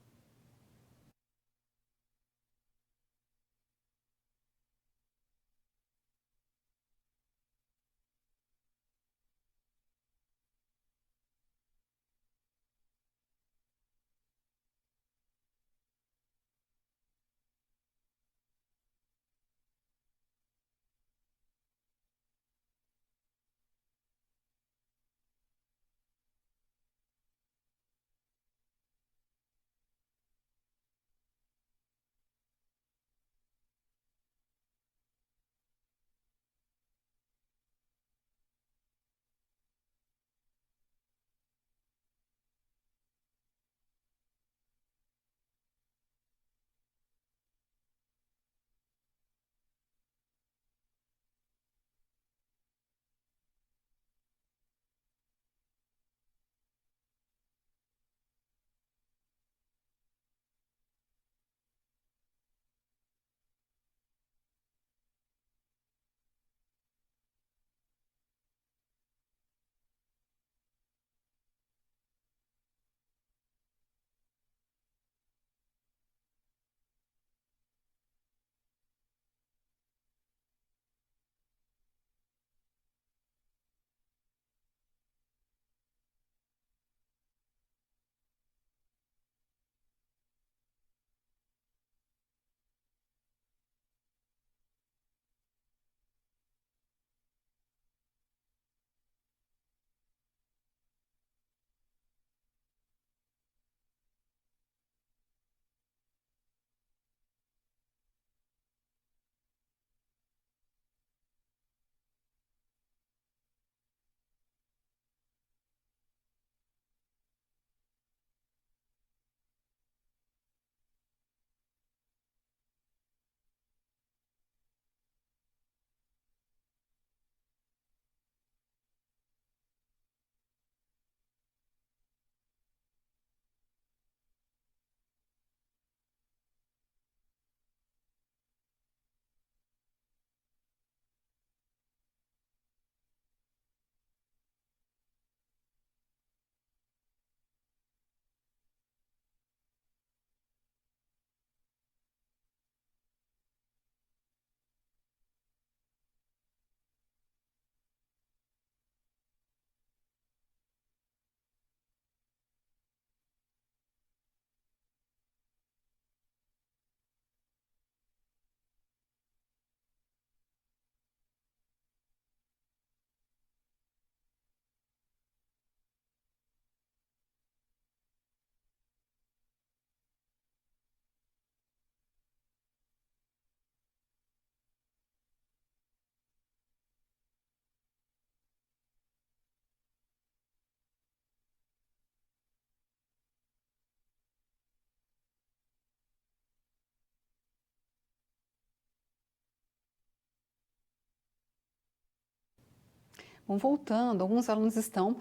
[SPEAKER 1] Bom, voltando, alguns alunos estão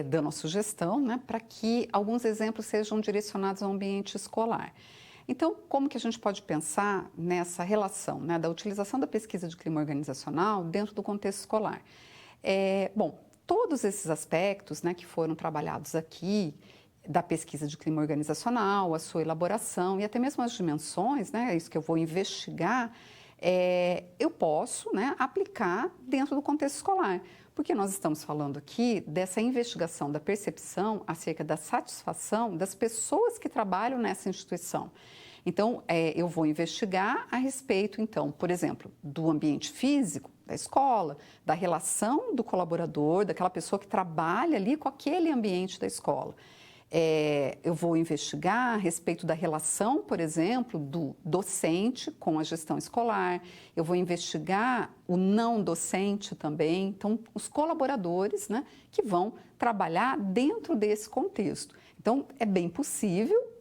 [SPEAKER 1] dando a sugestão, né, para que alguns exemplos sejam direcionados ao ambiente escolar. Então, como que a gente pode pensar nessa relação, né, da utilização da pesquisa de clima organizacional dentro do contexto escolar? Bom, todos esses aspectos, né, que foram trabalhados aqui, da pesquisa de clima organizacional, a sua elaboração e até mesmo as dimensões, né, isso que eu vou investigar, eu posso, né, aplicar dentro do contexto escolar. Porque nós estamos falando aqui dessa investigação da percepção acerca da satisfação das pessoas que trabalham nessa instituição. Então, eu vou investigar a respeito, então, por exemplo, do ambiente físico da escola, da relação do colaborador, daquela pessoa que trabalha ali com aquele ambiente da escola. Eu vou investigar a respeito da relação, por exemplo, do docente com a gestão escolar, eu vou investigar o não docente também, então, os colaboradores, né, que vão trabalhar dentro desse contexto. Então, é bem possível,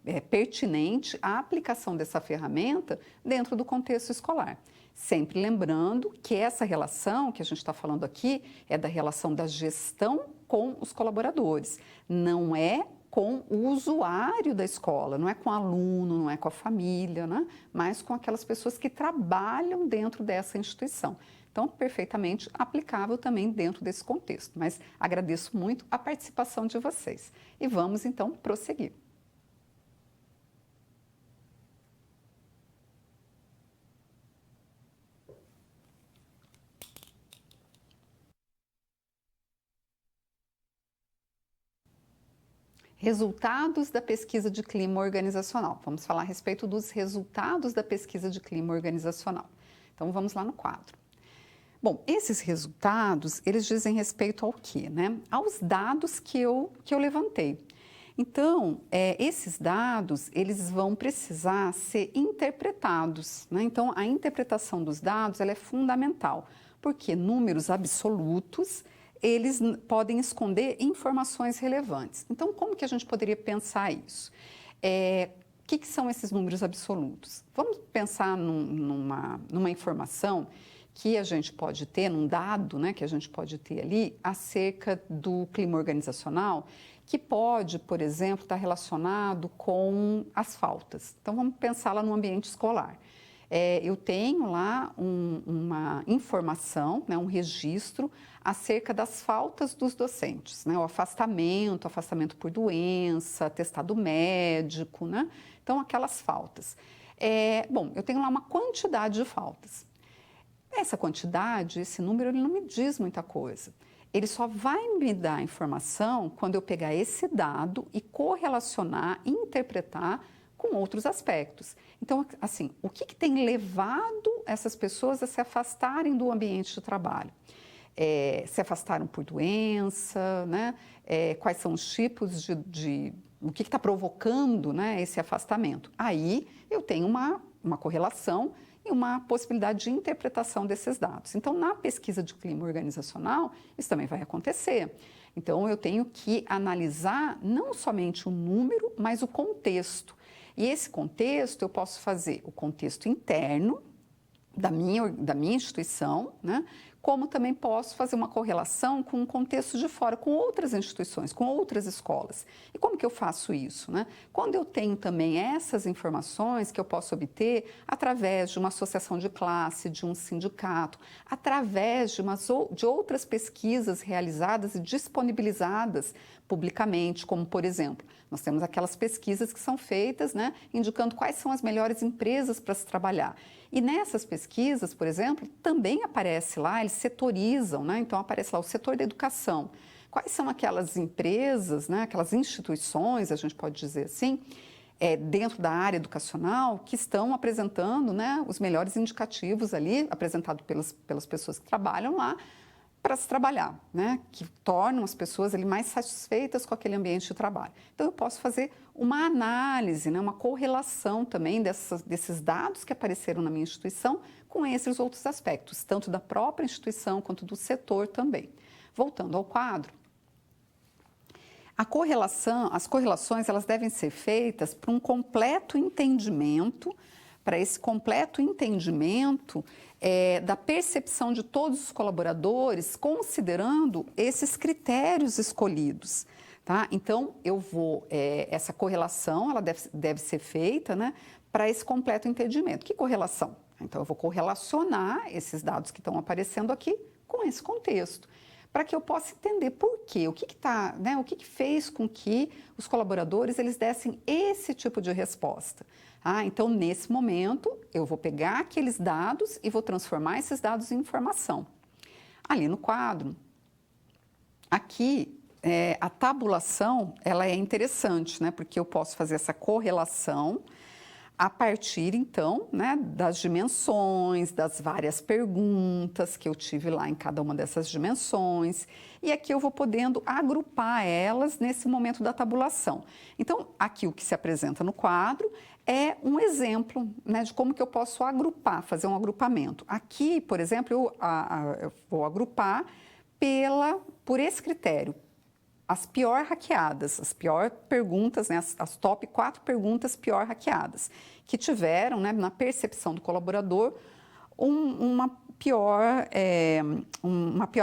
[SPEAKER 1] é pertinente a aplicação dessa ferramenta dentro do contexto escolar. Sempre lembrando que essa relação que a gente está falando aqui é da relação da gestão com os colaboradores, não é com o usuário da escola, não é com o aluno, não é com a família, né? Mas com aquelas pessoas que trabalham dentro dessa instituição. Então, perfeitamente aplicável também dentro desse contexto. Mas agradeço muito a participação de vocês. E vamos, então, prosseguir. Resultados da pesquisa de clima organizacional. Vamos falar a respeito dos resultados da pesquisa de clima organizacional. Então, vamos lá no quadro. Bom, esses resultados, eles dizem respeito ao quê, né? Aos dados que eu levantei. Então, esses dados, eles vão precisar ser interpretados, né? Então, a interpretação dos dados, ela é fundamental, porque números absolutos, eles podem esconder informações relevantes. Então, como que a gente poderia pensar isso? O que são esses números absolutos? Vamos pensar numa informação que a gente pode ter, num dado, né, que a gente pode ter ali acerca do clima organizacional, que pode, por exemplo, estar relacionado com as faltas. Então, vamos pensar lá no ambiente escolar. Eu tenho lá uma informação, né, um registro acerca das faltas dos docentes, né, o afastamento por doença, atestado médico, né? Então, aquelas faltas. Bom, eu tenho lá uma quantidade de faltas. Essa quantidade, esse número, ele não me diz muita coisa. Ele só vai me dar informação quando eu pegar esse dado e correlacionar e interpretar com outros aspectos. Então, assim, o que tem levado essas pessoas a se afastarem do ambiente de trabalho? Se afastaram por doença, né? Quais são os tipos o que está provocando, né, esse afastamento? Aí eu tenho uma correlação e uma possibilidade de interpretação desses dados. Então, na pesquisa de clima organizacional, isso também vai acontecer. Então, eu tenho que analisar não somente o número, mas o contexto. E esse contexto eu posso fazer o contexto interno da minha instituição, né? Como também posso fazer uma correlação com o contexto de fora, com outras instituições, com outras escolas. E como que eu faço isso, né? Quando eu tenho também essas informações que eu posso obter através de uma associação de classe, de um sindicato, através de outras pesquisas realizadas e disponibilizadas publicamente, como, por exemplo, nós temos aquelas pesquisas que são feitas, né, indicando quais são as melhores empresas para se trabalhar. E nessas pesquisas, por exemplo, também aparece lá, eles setorizam, né? Então aparece lá o setor da educação. Quais são aquelas empresas, né, aquelas instituições, a gente pode dizer assim, dentro da área educacional, que estão apresentando, né, os melhores indicativos ali, apresentados pelas pessoas que trabalham lá, para se trabalhar, né? Que tornam as pessoas ali mais satisfeitas com aquele ambiente de trabalho. Então, eu posso fazer uma análise, né? Uma correlação também desses dados que apareceram na minha instituição com esses outros aspectos, tanto da própria instituição quanto do setor também. Voltando ao quadro, as correlações, elas devem ser feitas para um completo entendimento, para esse completo entendimento da percepção de todos os colaboradores, considerando esses critérios escolhidos. Tá? Então, essa correlação ela deve ser feita, né, para esse completo entendimento. Que correlação? Então, eu vou correlacionar esses dados que estão aparecendo aqui com esse contexto, para que eu possa entender por quê, o que fez com que os colaboradores eles dessem esse tipo de resposta. Então, nesse momento, eu vou pegar aqueles dados e vou transformar esses dados em informação. Ali no quadro, aqui, a tabulação, ela é interessante, né? Porque eu posso fazer essa correlação A partir, então, né, das dimensões, das várias perguntas que eu tive lá em cada uma dessas dimensões. E aqui eu vou podendo agrupar elas nesse momento da tabulação. Então, aqui o que se apresenta no quadro é um exemplo, né, de como que eu posso agrupar, fazer um agrupamento. Aqui, por exemplo, eu vou agrupar por esse critério. As pior hackeadas, as pior perguntas, né, as top 4 perguntas pior hackeadas, que tiveram, né, na percepção do colaborador, uma pior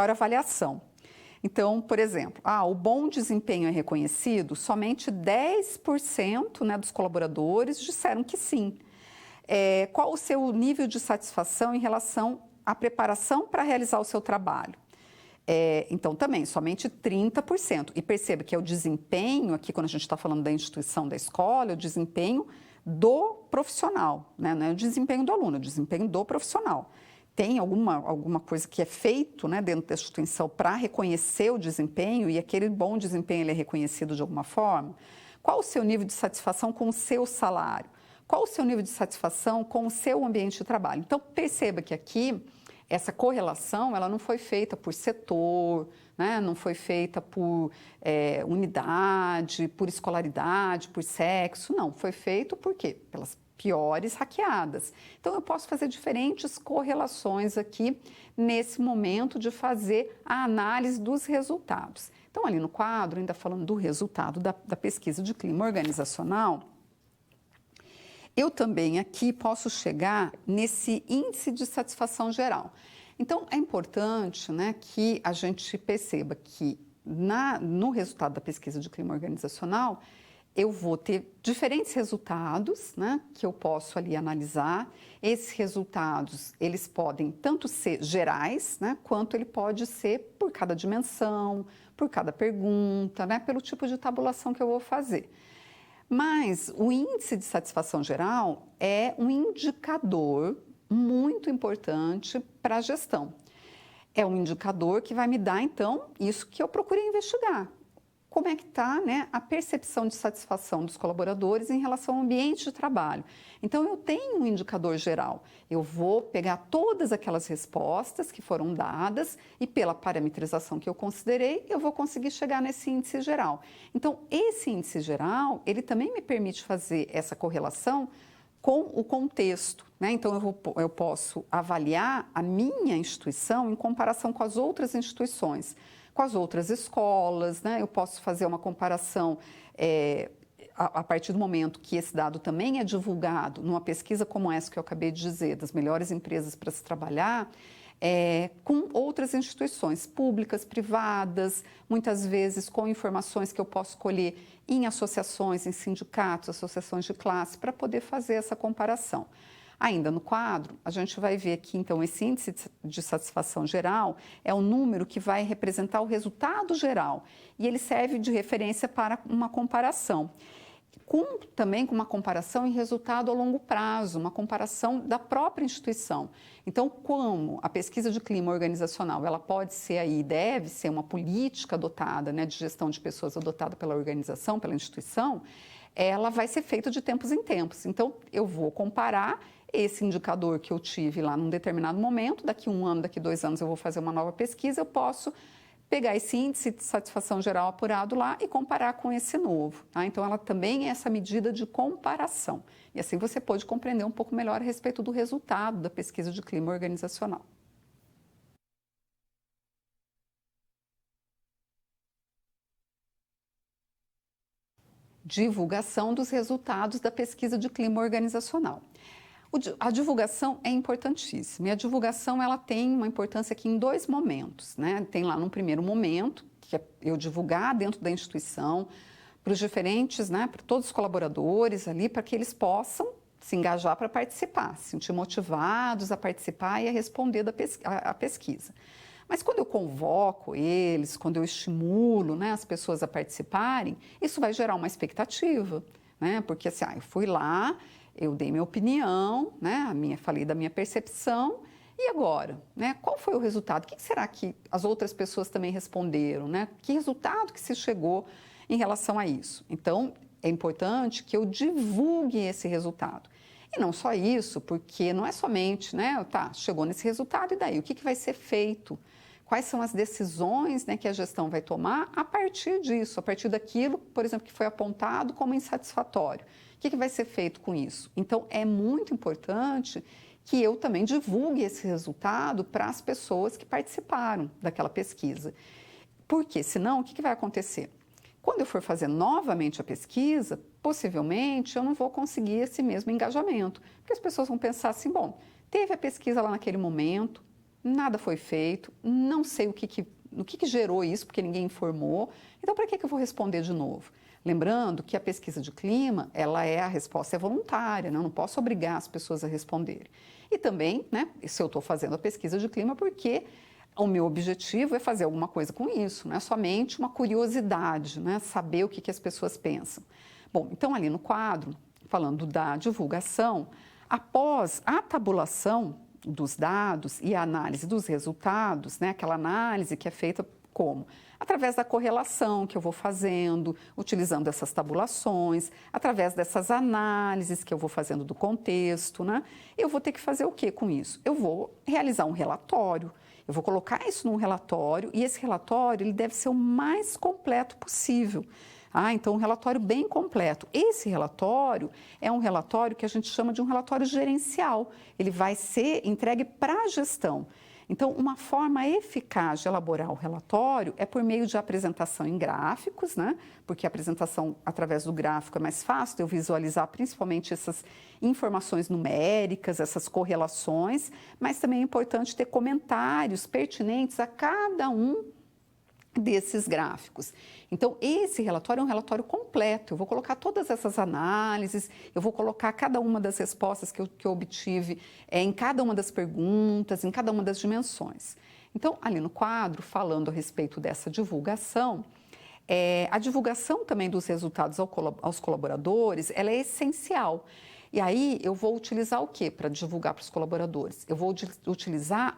[SPEAKER 1] avaliação. Então, por exemplo, o bom desempenho é reconhecido, somente 10%, né, dos colaboradores disseram que sim. Qual o seu nível de satisfação em relação à preparação para realizar o seu trabalho? Então, também, somente 30%. E perceba que é o desempenho, aqui quando a gente está falando da instituição, da escola, é o desempenho do profissional, né? Não é o desempenho do aluno, é o desempenho do profissional. Tem alguma coisa que é feito, né, dentro da instituição para reconhecer o desempenho e aquele bom desempenho ele é reconhecido de alguma forma? Qual o seu nível de satisfação com o seu salário? Qual o seu nível de satisfação com o seu ambiente de trabalho? Então, perceba que aqui essa correlação ela não foi feita por setor, né? Não foi feita por unidade, por escolaridade, por sexo, não. Foi feito por quê? Pelas piores hackeadas. Então, eu posso fazer diferentes correlações aqui nesse momento de fazer a análise dos resultados. Então, ali no quadro, ainda falando do resultado da pesquisa de clima organizacional, eu também aqui posso chegar nesse índice de satisfação geral. Então, é importante, né, que a gente perceba que no resultado da pesquisa de clima organizacional, eu vou ter diferentes resultados, né, que eu posso ali analisar. Esses resultados, eles podem tanto ser gerais, né, quanto ele pode ser por cada dimensão, por cada pergunta, né, pelo tipo de tabulação que eu vou fazer. Mas o índice de satisfação geral é um indicador muito importante para a gestão. É um indicador que vai me dar, então, isso que eu procurei investigar. Como é que está, né, a percepção de satisfação dos colaboradores em relação ao ambiente de trabalho. Então, eu tenho um indicador geral. Eu vou pegar todas aquelas respostas que foram dadas e pela parametrização que eu considerei, eu vou conseguir chegar nesse índice geral. Então, esse índice geral, ele também me permite fazer essa correlação com o contexto, né? Então, eu posso avaliar a minha instituição em comparação com as outras instituições, com as outras escolas, né? Eu posso fazer uma comparação a partir do momento que esse dado também é divulgado numa pesquisa como essa que eu acabei de dizer, das melhores empresas para se trabalhar, com outras instituições públicas, privadas, muitas vezes com informações que eu posso colher em associações, em sindicatos, associações de classe, para poder fazer essa comparação. Ainda no quadro, a gente vai ver aqui, então, esse índice de satisfação geral é o número que vai representar o resultado geral e ele serve de referência para uma comparação. Também com uma comparação em resultado a longo prazo, uma comparação da própria instituição. Então, como a pesquisa de clima organizacional, ela pode ser aí, deve ser uma política adotada, né, de gestão de pessoas adotada pela organização, pela instituição, ela vai ser feita de tempos em tempos. Então, eu vou comparar esse indicador que eu tive lá num determinado momento, daqui 1 ano, daqui 2 anos eu vou fazer uma nova pesquisa, eu posso pegar esse índice de satisfação geral apurado lá e comparar com esse novo. Tá? Então, ela também é essa medida de comparação. E assim você pode compreender um pouco melhor a respeito do resultado da pesquisa de clima organizacional. Divulgação dos resultados da pesquisa de clima organizacional. A divulgação é importantíssima e a divulgação ela tem uma importância aqui em 2 momentos, né? Tem lá num primeiro momento, que é eu divulgar dentro da instituição, para os diferentes, né, para todos os colaboradores ali, para que eles possam se engajar para participar, se sentir motivados a participar e a responder a pesquisa. Mas quando eu convoco eles, quando eu estimulo, né, as pessoas a participarem, isso vai gerar uma expectativa, né? Porque assim, eu fui lá, eu dei minha opinião, né? Falei da minha percepção, e agora? Né? Qual foi o resultado? O que será que as outras pessoas também responderam? Né? Que resultado que se chegou em relação a isso? Então, é importante que eu divulgue esse resultado. E não só isso, porque não é somente, né, tá, chegou nesse resultado e daí, o que vai ser feito? Quais são as decisões, né, que a gestão vai tomar a partir disso, a partir daquilo, por exemplo, que foi apontado como insatisfatório? O que vai ser feito com isso? Então, é muito importante que eu também divulgue esse resultado para as pessoas que participaram daquela pesquisa. Porque senão, o que vai acontecer? Quando eu for fazer novamente a pesquisa, possivelmente eu não vou conseguir esse mesmo engajamento, porque as pessoas vão pensar assim, bom, teve a pesquisa lá naquele momento, nada foi feito, não sei o que gerou isso, porque ninguém informou, então para que eu vou responder de novo? Lembrando que a pesquisa de clima, a resposta é voluntária, né? Eu não posso obrigar as pessoas a responderem. E também, né, se eu estou fazendo a pesquisa de clima, porque o meu objetivo é fazer alguma coisa com isso, não é somente uma curiosidade, né, saber o que as pessoas pensam. Bom, então ali no quadro, falando da divulgação, após a tabulação dos dados e a análise dos resultados, né, aquela análise que é feita como? Através da correlação que eu vou fazendo, utilizando essas tabulações, através dessas análises que eu vou fazendo do contexto, né? Eu vou ter que fazer o que com isso? Eu vou realizar um relatório, eu vou colocar isso num relatório e esse relatório ele deve ser o mais completo possível. Então, um relatório bem completo. Esse relatório é um relatório que a gente chama de um relatório gerencial. Ele vai ser entregue para a gestão. Então, uma forma eficaz de elaborar o relatório é por meio de apresentação em gráficos, né? Porque a apresentação através do gráfico é mais fácil de eu visualizar principalmente essas informações numéricas, essas correlações, mas também é importante ter comentários pertinentes a cada um desses gráficos. Então, esse relatório é um relatório completo. Eu vou colocar todas essas análises, eu vou colocar cada uma das respostas que eu obtive em cada uma das perguntas, em cada uma das dimensões. Então, ali no quadro, falando a respeito dessa divulgação, a divulgação também dos resultados aos colaboradores, ela é essencial. E aí, eu vou utilizar o quê para divulgar para os colaboradores? Eu vou utilizar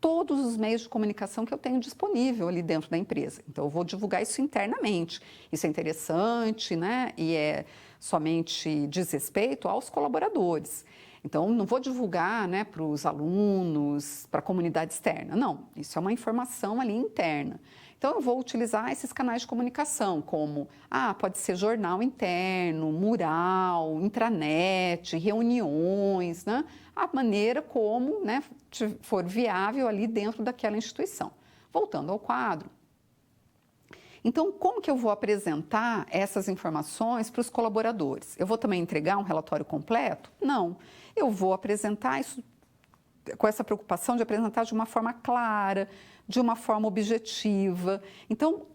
[SPEAKER 1] todos os meios de comunicação que eu tenho disponível ali dentro da empresa. Então, eu vou divulgar isso internamente. Isso é interessante, né? E é somente diz respeito aos colaboradores. Então, não vou divulgar, né, para os alunos, para a comunidade externa. Não, isso é uma informação ali interna. Então, eu vou utilizar esses canais de comunicação, como, pode ser jornal interno, mural, intranet, reuniões, né? A maneira como, né, for viável ali dentro daquela instituição. Voltando ao quadro. Então, como que eu vou apresentar essas informações para os colaboradores? Eu vou também entregar um relatório completo? Não. Eu vou apresentar isso com essa preocupação de apresentar de uma forma clara, de uma forma objetiva. Então,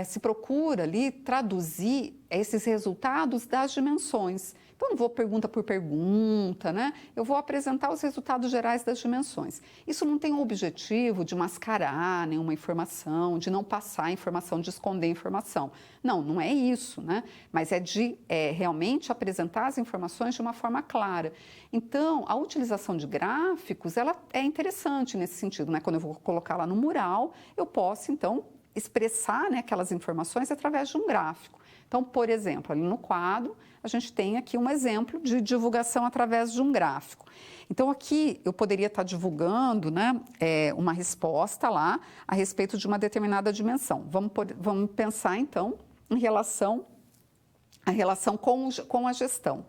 [SPEAKER 1] se procura ali traduzir esses resultados das dimensões. Então, não vou pergunta por pergunta, né? Eu vou apresentar os resultados gerais das dimensões. Isso não tem o objetivo de mascarar nenhuma informação, de não passar informação, de esconder informação. Não, não é isso, né? Mas é de realmente apresentar as informações de uma forma clara. Então, a utilização de gráficos, ela é interessante nesse sentido, né? Quando eu vou colocar lá no mural, eu posso, então, expressar, né, aquelas informações através de um gráfico. Então, por exemplo, ali no quadro, a gente tem aqui um exemplo de divulgação através de um gráfico. Então, aqui eu poderia estar divulgando, né, uma resposta lá a respeito de uma determinada dimensão. Vamos pensar, então, em relação com a gestão,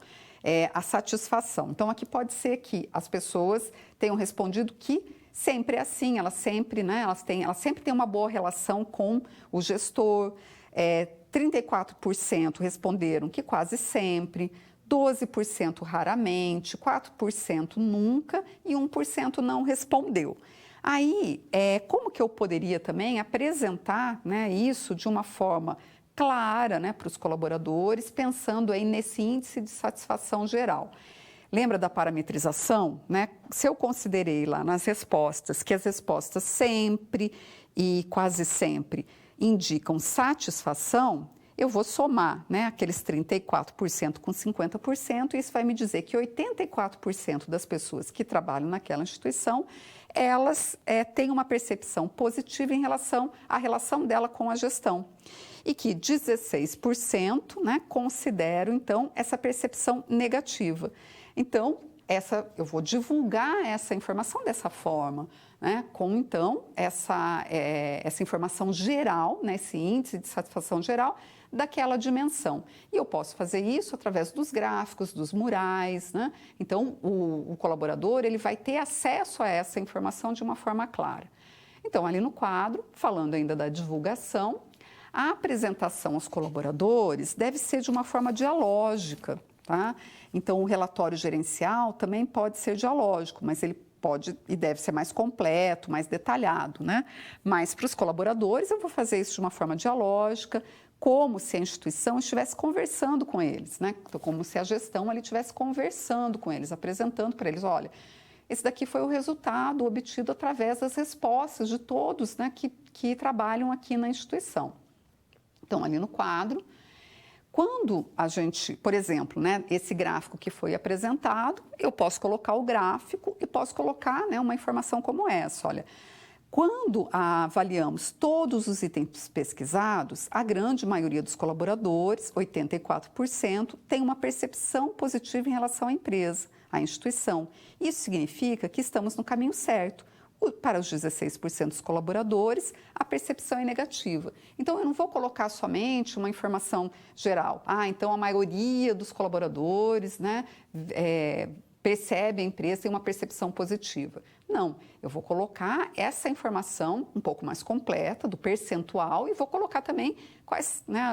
[SPEAKER 1] a satisfação. Então, aqui pode ser que as pessoas tenham respondido que sempre é assim, elas sempre têm uma boa relação com o gestor. 34% responderam que quase sempre, 12% raramente, 4% nunca e 1% não respondeu. Aí, como que eu poderia também apresentar, né, isso de uma forma clara, né, para os colaboradores, pensando aí nesse índice de satisfação geral? Lembra da parametrização, né? Se eu considerei lá nas respostas que as respostas sempre e quase sempre indicam satisfação, eu vou somar, né, aqueles 34% com 50% e isso vai me dizer que 84% das pessoas que trabalham naquela instituição, elas têm uma percepção positiva em relação à relação dela com a gestão. E que 16%, né, consideram, então, essa percepção negativa. Então, eu vou divulgar essa informação dessa forma, né? Com, então, essa informação geral, né? Esse índice de satisfação geral daquela dimensão. E eu posso fazer isso através dos gráficos, dos murais, né? Então, o colaborador ele vai ter acesso a essa informação de uma forma clara. Então, ali no quadro, falando ainda da divulgação, a apresentação aos colaboradores deve ser de uma forma dialógica, tá? Então, o relatório gerencial também pode ser dialógico, mas ele pode e deve ser mais completo, mais detalhado, né? Mas para os colaboradores eu vou fazer isso de uma forma dialógica, como se a instituição estivesse conversando com eles, né? Então, como se a gestão ali estivesse conversando com eles, apresentando para eles, olha, esse daqui foi o resultado obtido através das respostas de todos, né, que trabalham aqui na instituição. Então, ali no quadro, quando a gente, por exemplo, né, esse gráfico que foi apresentado, eu posso colocar o gráfico e posso colocar, né, uma informação como essa, olha, quando avaliamos todos os itens pesquisados, a grande maioria dos colaboradores, 84%, tem uma percepção positiva em relação à empresa, à instituição. Isso significa que estamos no caminho certo. Para os 16% dos colaboradores, a percepção é negativa. Então, eu não vou colocar somente uma informação geral. Então a maioria dos colaboradores, né, percebe a empresa, tem uma percepção positiva. Não, eu vou colocar essa informação um pouco mais completa, do percentual, e vou colocar também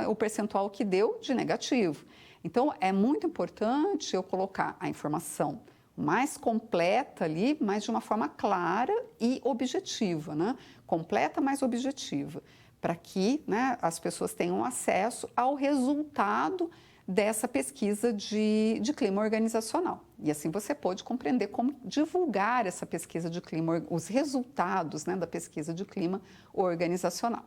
[SPEAKER 1] o percentual que deu de negativo. Então, é muito importante eu colocar a informação mais completa ali, mas de uma forma clara e objetiva, né? Completa, mas objetiva, para que, né, as pessoas tenham acesso ao resultado dessa pesquisa de clima organizacional. E assim você pode compreender como divulgar essa pesquisa de clima, os resultados, né, da pesquisa de clima organizacional.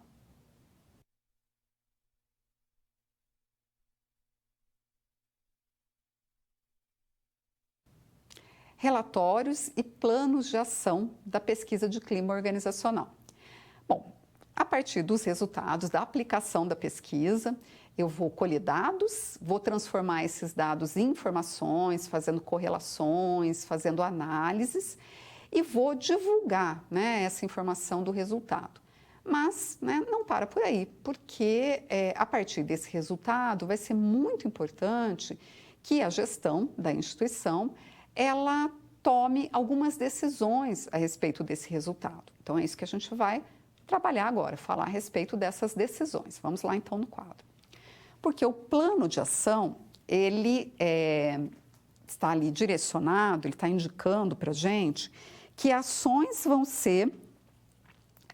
[SPEAKER 1] Relatórios e planos de ação da pesquisa de clima organizacional. Bom, a partir dos resultados da aplicação da pesquisa, eu vou colher dados, vou transformar esses dados em informações, fazendo correlações, fazendo análises e vou divulgar, né, essa informação do resultado. Mas, né, não para por aí, porque a partir desse resultado vai ser muito importante que a gestão da instituição ela tome algumas decisões a respeito desse resultado. Então, é isso que a gente vai trabalhar agora, falar a respeito dessas decisões. Vamos lá, então, no quadro. Porque o plano de ação, ele está ali direcionado, ele está indicando para a gente que ações vão ser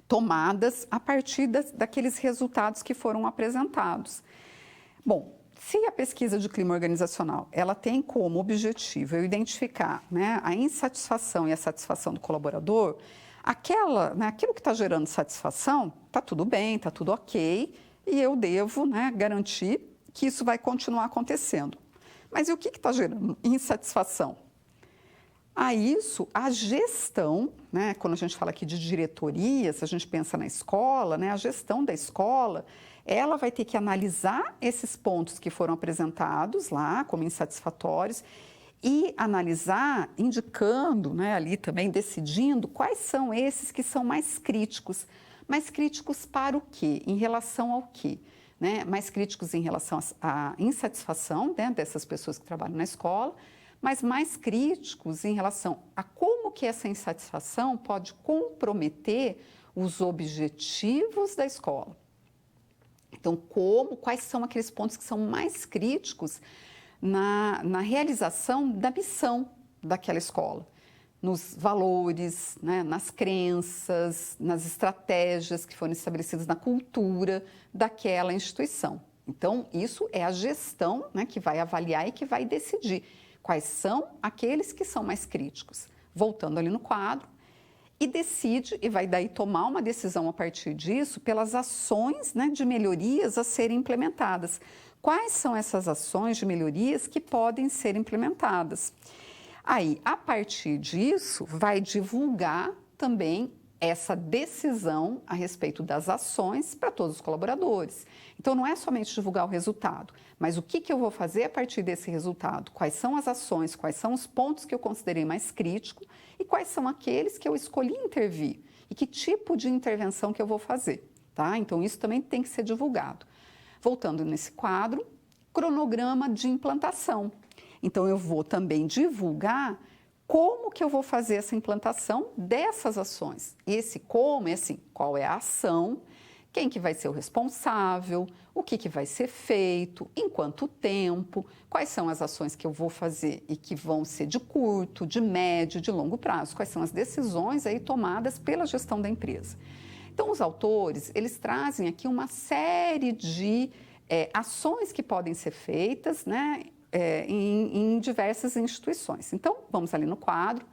[SPEAKER 1] tomadas a partir daqueles resultados que foram apresentados. Bom, se a pesquisa de clima organizacional ela tem como objetivo eu identificar, né, a insatisfação e a satisfação do colaborador, aquilo que está gerando satisfação, está tudo bem, está tudo ok, e eu devo, né, garantir que isso vai continuar acontecendo. Mas e o que está gerando insatisfação? A gestão, né, quando a gente fala aqui de diretoria, se a gente pensa na escola, né, a gestão da escola, ela vai ter que analisar esses pontos que foram apresentados lá como insatisfatórios e analisar, indicando, né, ali também decidindo quais são esses que são mais críticos. Mais críticos para o quê? Em relação ao quê? Né? Mais críticos em relação à insatisfação, né, dessas pessoas que trabalham na escola, mas mais críticos em relação a como que essa insatisfação pode comprometer os objetivos da escola. Então, quais são aqueles pontos que são mais críticos na realização da missão daquela escola? Nos valores, né, nas crenças, nas estratégias que foram estabelecidas na cultura daquela instituição. Então, isso é a gestão, né, que vai avaliar e que vai decidir quais são aqueles que são mais críticos. Voltando ali no quadro, e decide e vai daí tomar uma decisão a partir disso pelas ações, né, de melhorias a serem implementadas. Quais são essas ações de melhorias que podem ser implementadas? Aí, a partir disso, vai divulgar também essa decisão a respeito das ações para todos os colaboradores. Então, não é somente divulgar o resultado, mas o que eu vou fazer a partir desse resultado, quais são as ações, quais são os pontos que eu considerei mais críticos e quais são aqueles que eu escolhi intervir e que tipo de intervenção que eu vou fazer, tá? Então, isso também tem que ser divulgado. Voltando nesse quadro, cronograma de implantação. Então, eu vou também divulgar como que eu vou fazer essa implantação dessas ações. E esse como é assim, qual é a ação, quem que vai ser o responsável, o que vai ser feito, em quanto tempo, quais são as ações que eu vou fazer e que vão ser de curto, de médio, de longo prazo, quais são as decisões aí tomadas pela gestão da empresa. Então, os autores, eles trazem aqui uma série de ações que podem ser feitas, né, em diversas instituições. Então, vamos ali no quadro.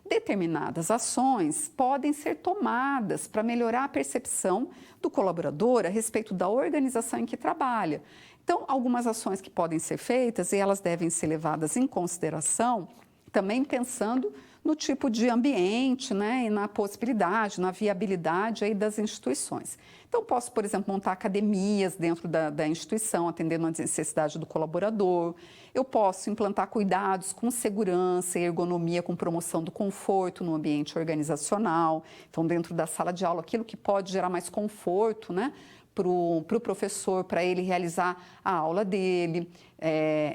[SPEAKER 1] Determinadas ações podem ser tomadas para melhorar a percepção do colaborador a respeito da organização em que trabalha. Então, algumas ações que podem ser feitas e elas devem ser levadas em consideração, também pensando no tipo de ambiente, né, e na possibilidade, na viabilidade aí das instituições. Então, posso, por exemplo, montar academias dentro da instituição, atendendo à necessidade do colaborador. Eu posso implantar cuidados com segurança e ergonomia, com promoção do conforto no ambiente organizacional. Então, dentro da sala de aula, aquilo que pode gerar mais conforto, né, para o professor, para ele realizar a aula dele.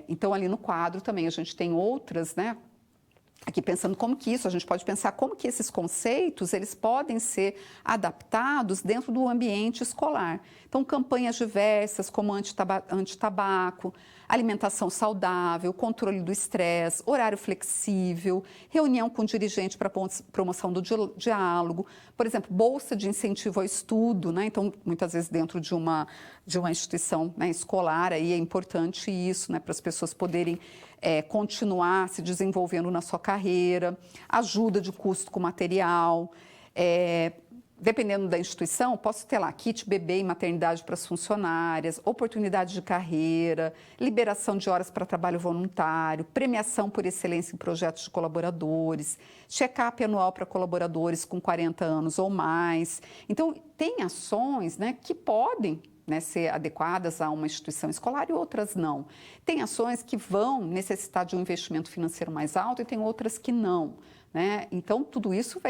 [SPEAKER 1] Então, ali no quadro também a gente tem outras, né? Aqui pensando como que isso, a gente pode pensar como que esses conceitos, eles podem ser adaptados dentro do ambiente escolar. Então, campanhas diversas como antitabaco, alimentação saudável, controle do estresse, horário flexível, reunião com o dirigente para promoção do diálogo, por exemplo, bolsa de incentivo ao estudo, né? Então, muitas vezes dentro de uma instituição, né, escolar, aí é importante isso, né, para as pessoas poderem continuar se desenvolvendo na sua carreira, ajuda de custo com material, dependendo da instituição, posso ter lá kit bebê e maternidade para as funcionárias, oportunidade de carreira, liberação de horas para trabalho voluntário, premiação por excelência em projetos de colaboradores, check-up anual para colaboradores com 40 anos ou mais. Então, tem ações, né, que podem, né, ser adequadas a uma instituição escolar e outras não. Tem ações que vão necessitar de um investimento financeiro mais alto e tem outras que não, né? Então, tudo isso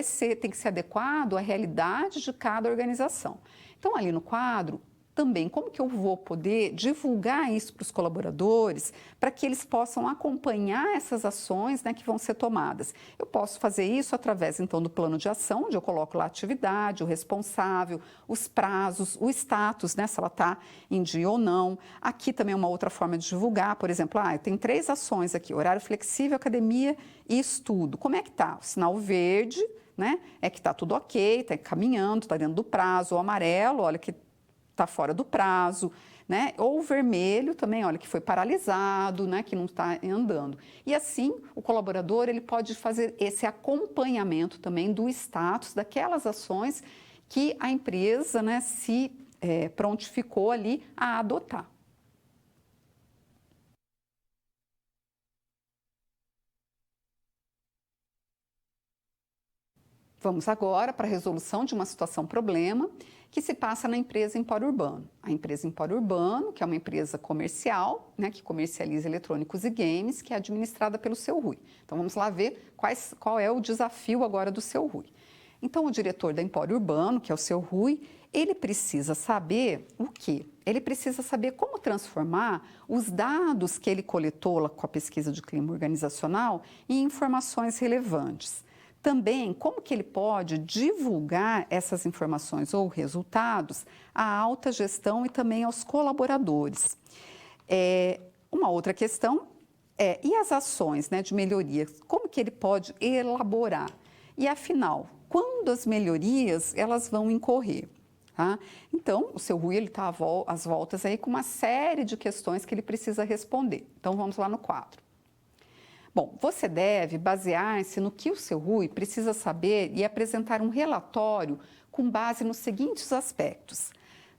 [SPEAKER 1] tem que ser adequado à realidade de cada organização. Então, ali no quadro, também, como que eu vou poder divulgar isso para os colaboradores para que eles possam acompanhar essas ações, né, que vão ser tomadas? Eu posso fazer isso através, então, do plano de ação, onde eu coloco lá a atividade, o responsável, os prazos, o status, né, se ela está em dia ou não. Aqui também é uma outra forma de divulgar, por exemplo, eu tenho 3 ações aqui, horário flexível, academia e estudo. Como é que está? O sinal verde, né, é que está tudo ok, está caminhando, está dentro do prazo. O amarelo, olha que está fora do prazo, né? Ou o vermelho também, olha, que foi paralisado, né? Que não está andando. E assim, o colaborador, ele pode fazer esse acompanhamento também do status daquelas ações que a empresa, né, se prontificou ali a adotar. Vamos agora para a resolução de uma situação-problema que se passa na empresa Empório Urbano. A empresa Empório Urbano, que é uma empresa comercial, né, que comercializa eletrônicos e games, que é administrada pelo Seu Rui. Então, vamos lá ver qual é o desafio agora do Seu Rui. Então, o diretor da Empório Urbano, que é o Seu Rui, ele precisa saber o quê? Ele precisa saber como transformar os dados que ele coletou lá com a pesquisa de clima organizacional em informações relevantes. Também, como que ele pode divulgar essas informações ou resultados à alta gestão e também aos colaboradores. Uma outra questão e as ações, né, de melhoria, como que ele pode elaborar? E, afinal, quando as melhorias elas vão incorrer? Tá? Então, o Seu Rui está às voltas aí com uma série de questões que ele precisa responder. Então, vamos lá no quadro. Bom, você deve basear-se no que o Seu Rui precisa saber e apresentar um relatório com base nos seguintes aspectos.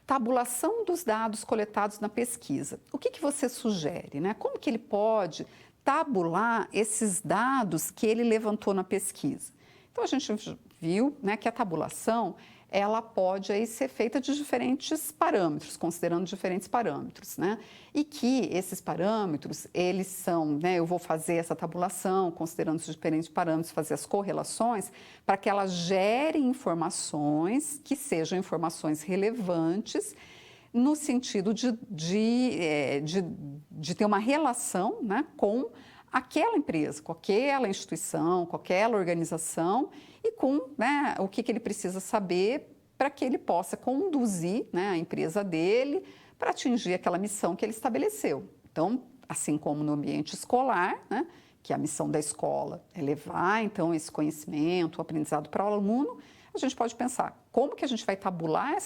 [SPEAKER 1] Tabulação dos dados coletados na pesquisa. O que você sugere, né? Como que ele pode tabular esses dados que ele levantou na pesquisa? Então, a gente viu, né, que a tabulação ela pode aí ser feita de diferentes parâmetros, considerando diferentes parâmetros, né? E que esses parâmetros, eles são, né, eu vou fazer essa tabulação, considerando os diferentes parâmetros, fazer as correlações, para que ela gere informações que sejam informações relevantes, no sentido de ter uma relação, né, com aquela empresa, com aquela instituição, com aquela organização e com, né, o que ele precisa saber para que ele possa conduzir, né, a empresa dele para atingir aquela missão que ele estabeleceu. Então, assim como no ambiente escolar, né, que a missão da escola é levar, então, esse conhecimento, o aprendizado para o aluno, a gente pode pensar como que a gente vai tabular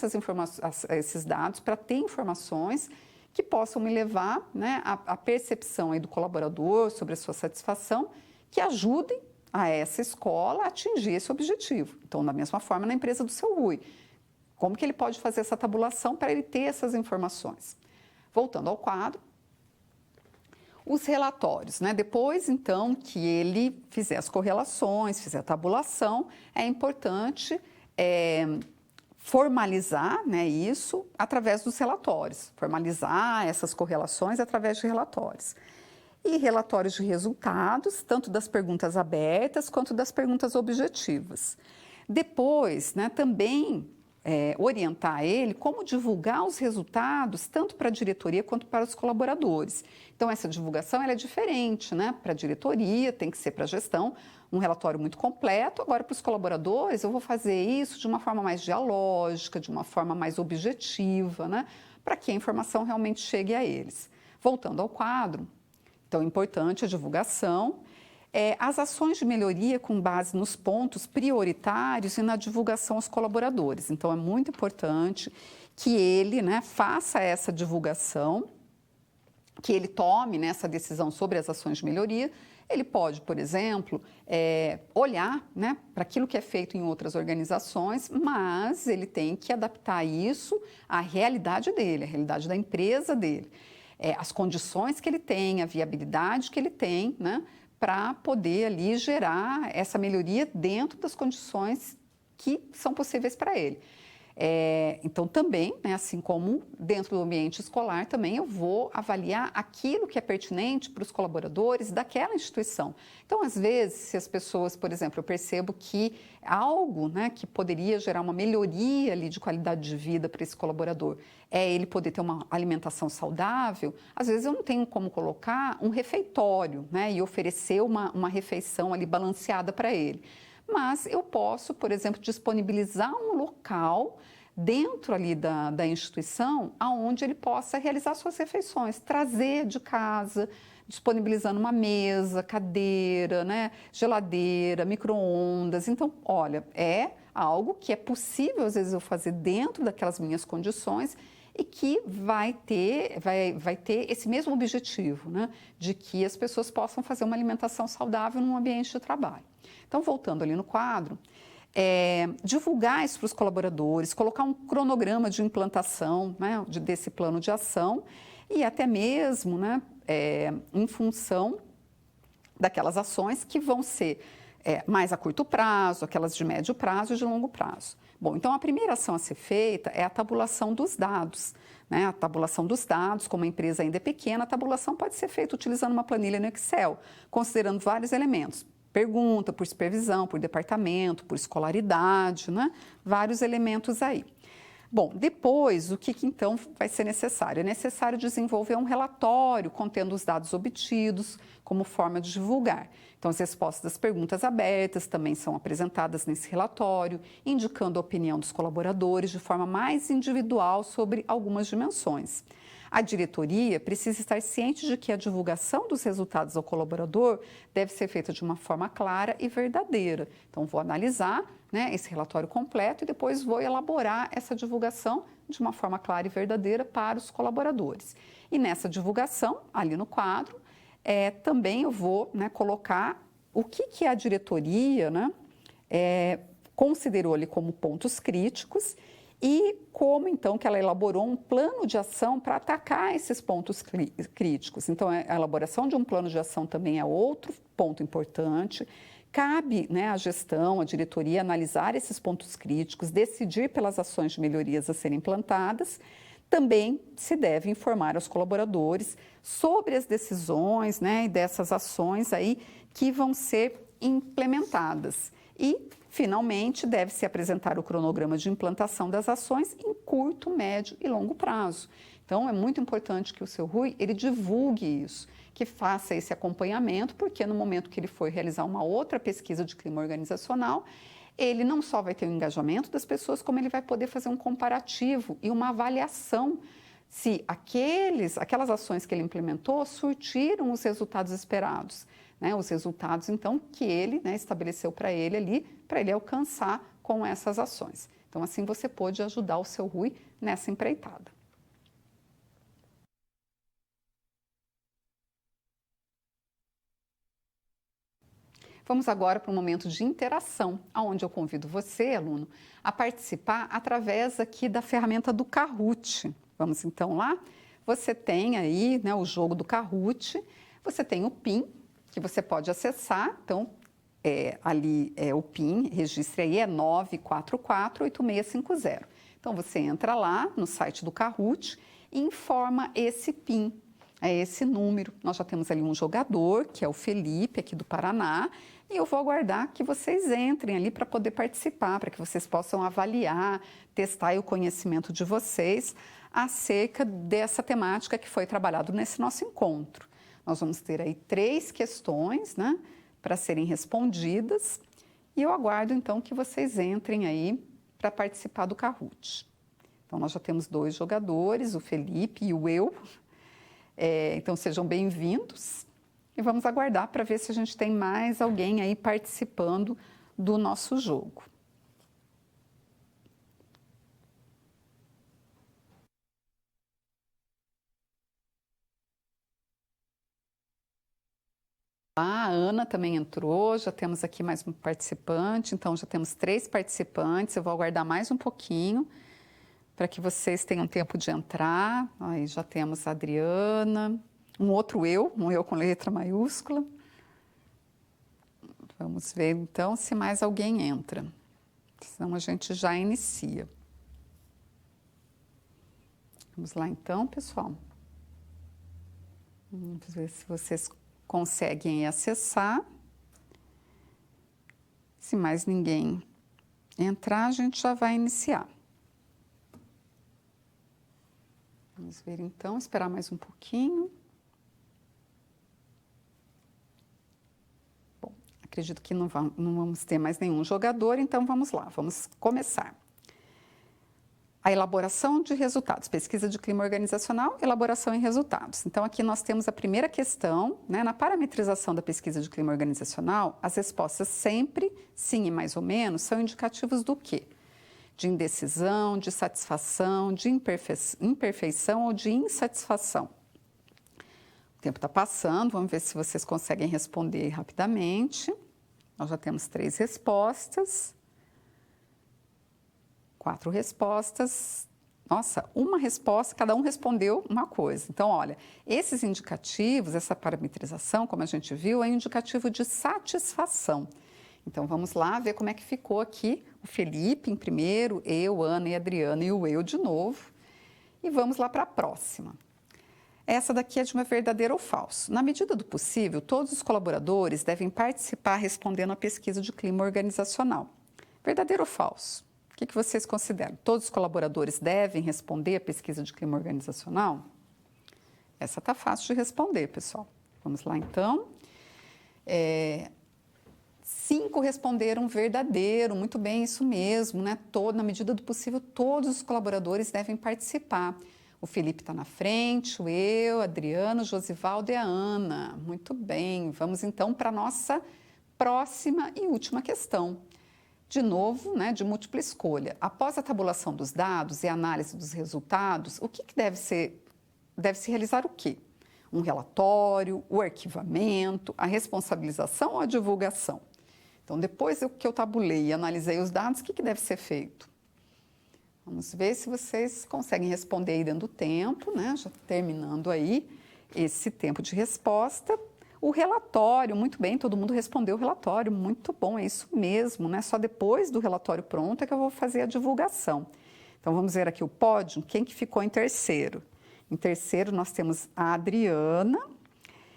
[SPEAKER 1] esses dados para ter informações que possam me levar, né, à percepção aí do colaborador sobre a sua satisfação, que ajudem a essa escola a atingir esse objetivo. Então, da mesma forma, na empresa do seu Rui, como que ele pode fazer essa tabulação para ele ter essas informações? Voltando ao quadro, os relatórios, né? Depois, então, que ele fizer as correlações, fizer a tabulação, é importante formalizar, né, isso através dos relatórios, formalizar essas correlações através de relatórios. E relatórios de resultados, tanto das perguntas abertas quanto das perguntas objetivas. Depois, né, também orientar ele como divulgar os resultados, tanto para a diretoria quanto para os colaboradores. Então, essa divulgação ela é diferente, né? Para a diretoria, tem que ser para a gestão, um relatório muito completo. Agora, para os colaboradores, eu vou fazer isso de uma forma mais dialógica, de uma forma mais objetiva, né? Para que a informação realmente chegue a eles. Voltando ao quadro, então, é importante a divulgação, as ações de melhoria com base nos pontos prioritários e na divulgação aos colaboradores. Então, é muito importante que ele, né, faça essa divulgação, que ele tome, né, essa decisão sobre as ações de melhoria. Ele pode, por exemplo, olhar, né, para aquilo que é feito em outras organizações, mas ele tem que adaptar isso à realidade dele, à realidade da empresa dele. As condições que ele tem, a viabilidade que ele tem, né, para poder ali gerar essa melhoria dentro das condições que são possíveis para ele. Então, também, né, assim como dentro do ambiente escolar, também eu vou avaliar aquilo que é pertinente para os colaboradores daquela instituição. Então, às vezes, se as pessoas, por exemplo, eu percebo que algo, né, que poderia gerar uma melhoria ali de qualidade de vida para esse colaborador é ele poder ter uma alimentação saudável, às vezes eu não tenho como colocar um refeitório, né, e oferecer uma refeição ali balanceada para ele. Mas eu posso, por exemplo, disponibilizar um local dentro ali da instituição aonde ele possa realizar suas refeições, trazer de casa, disponibilizando uma mesa, cadeira, né, geladeira, micro-ondas. Então, olha, é algo que é possível às vezes eu fazer dentro daquelas minhas condições e que vai ter esse mesmo objetivo, né, de que as pessoas possam fazer uma alimentação saudável num ambiente de trabalho. Então, voltando ali no quadro, divulgar isso para os colaboradores, colocar um cronograma de implantação, né, desse plano de ação e até mesmo, né, em função daquelas ações que vão ser mais a curto prazo, aquelas de médio prazo e de longo prazo. Bom, então a primeira ação a ser feita é a tabulação dos dados, né? A tabulação dos dados, como a empresa ainda é pequena, a tabulação pode ser feita utilizando uma planilha no Excel, considerando vários elementos. Pergunta, por supervisão, por departamento, por escolaridade, né? Vários elementos aí. Bom, depois, o que então vai ser necessário? É necessário desenvolver um relatório contendo os dados obtidos como forma de divulgar. Então, as respostas das perguntas abertas também são apresentadas nesse relatório, indicando a opinião dos colaboradores de forma mais individual sobre algumas dimensões. A diretoria precisa estar ciente de que a divulgação dos resultados ao colaborador deve ser feita de uma forma clara e verdadeira. Então, vou analisar, né, esse relatório completo e depois vou elaborar essa divulgação de uma forma clara e verdadeira para os colaboradores. E nessa divulgação, ali no quadro, também eu vou, né, colocar o que a diretoria, né, considerou ali como pontos críticos e como, então, que ela elaborou um plano de ação para atacar esses pontos críticos. Então, a elaboração de um plano de ação também é outro ponto importante, Cabe, né, à gestão, à diretoria, analisar esses pontos críticos, decidir pelas ações de melhorias a serem implantadas. Também se deve informar aos colaboradores sobre as decisões, né, e dessas ações aí que vão ser implementadas. E, finalmente, deve-se apresentar o cronograma de implantação das ações em curto, médio e longo prazo. Então, é muito importante que o seu RUI, ele divulgue isso, que faça esse acompanhamento, porque no momento que ele for realizar uma outra pesquisa de clima organizacional, ele não só vai ter o engajamento das pessoas, como ele vai poder fazer um comparativo e uma avaliação se aquelas ações que ele implementou surtiram os resultados esperados, né? Os resultados, então, que ele, né, estabeleceu para ele ali, para ele alcançar com essas ações. Então, assim você pode ajudar o seu RUI nessa empreitada. Vamos agora para um momento de interação, onde eu convido você, aluno, a participar através aqui da ferramenta do Kahoot. Vamos então lá? Você tem aí, né, o jogo do Kahoot, você tem o PIN, que você pode acessar, então ali é o PIN, registre aí, é 9448650. Então você entra lá no site do Kahoot e informa esse PIN. É esse número. Nós já temos ali um jogador, que é o Felipe, aqui do Paraná, e eu vou aguardar que vocês entrem ali para poder participar, para que vocês possam avaliar, testar o conhecimento de vocês acerca dessa temática que foi trabalhado nesse nosso encontro. Nós vamos ter aí 3 questões, né, para serem respondidas, e eu aguardo então que vocês entrem aí para participar do Kahoot. Então nós já temos 2 jogadores, o Felipe e o eu. Então, sejam bem-vindos e vamos aguardar para ver se a gente tem mais alguém aí participando do nosso jogo. A Ana também entrou, já temos aqui mais um participante, então já temos 3 participantes, eu vou aguardar mais um pouquinho para que vocês tenham tempo de entrar. Aí já temos a Adriana, um eu com letra maiúscula. Vamos ver então se mais alguém entra. Senão a gente já inicia. Vamos lá então, pessoal. Vamos ver se vocês conseguem acessar. Se mais ninguém entrar, a gente já vai iniciar. Vamos ver então, esperar mais um pouquinho. Bom, acredito que não vamos ter mais nenhum jogador, então vamos lá, vamos começar. A elaboração de resultados, pesquisa de clima organizacional, elaboração e resultados. Então aqui nós temos a primeira questão, né? Na parametrização da pesquisa de clima organizacional, as respostas sempre, sim e mais ou menos, são indicativos do quê? De indecisão, de satisfação, de imperfeição ou de insatisfação. O tempo está passando, vamos ver se vocês conseguem responder rapidamente. Nós já temos 3 respostas, 4 respostas. Nossa, uma resposta, cada um respondeu uma coisa. Então, olha, esses indicativos, essa parametrização, como a gente viu, é indicativo de satisfação. Então, vamos lá ver como é que ficou aqui o Felipe em primeiro, eu, Ana e Adriana e o eu de novo. E vamos lá para a próxima. Essa daqui é de uma verdadeira ou falso. Na medida do possível, todos os colaboradores devem participar respondendo à pesquisa de clima organizacional. Verdadeiro ou falso? O que vocês consideram? Todos os colaboradores devem responder à pesquisa de clima organizacional? Essa está fácil de responder, pessoal. Vamos lá, então. 5 responderam verdadeiro, muito bem, isso mesmo, né? Na medida do possível, todos os colaboradores devem participar. O Felipe está na frente, o eu, a Adriana, o Josivaldo e a Ana. Muito bem, vamos então para a nossa próxima e última questão. De novo, né, de múltipla escolha. Após a tabulação dos dados e a análise dos resultados, o que deve-se realizar o quê? Um relatório, o arquivamento, a responsabilização ou a divulgação? Então, depois que eu tabulei e analisei os dados, o que deve ser feito? Vamos ver se vocês conseguem responder aí dentro do tempo, né? Já terminando aí esse tempo de resposta. O relatório, muito bem, todo mundo respondeu o relatório, muito bom, é isso mesmo, né? Só depois do relatório pronto é que eu vou fazer a divulgação. Então vamos ver aqui o pódio, quem que ficou em terceiro? Em terceiro nós temos a Adriana,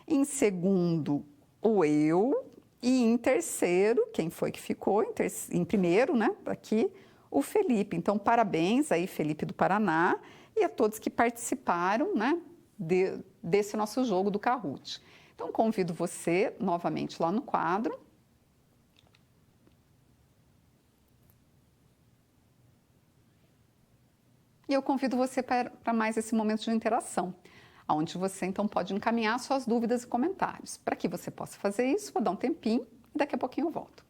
[SPEAKER 1] em segundo o eu e em terceiro, quem foi que ficou? Em primeiro, né? Aqui, o Felipe. Então parabéns aí, Felipe do Paraná, e a todos que participaram, né? Desse nosso jogo do Kahoot. Então, convido você novamente lá no quadro. E eu convido você para mais esse momento de interação, onde você então pode encaminhar suas dúvidas e comentários. Para que você possa fazer isso, vou dar um tempinho e daqui a pouquinho eu volto.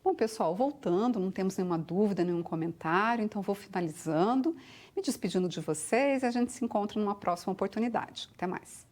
[SPEAKER 1] Bom, pessoal, voltando, não temos nenhuma dúvida, nenhum comentário, então vou finalizando, me despedindo de vocês e a gente se encontra numa próxima oportunidade. Até mais.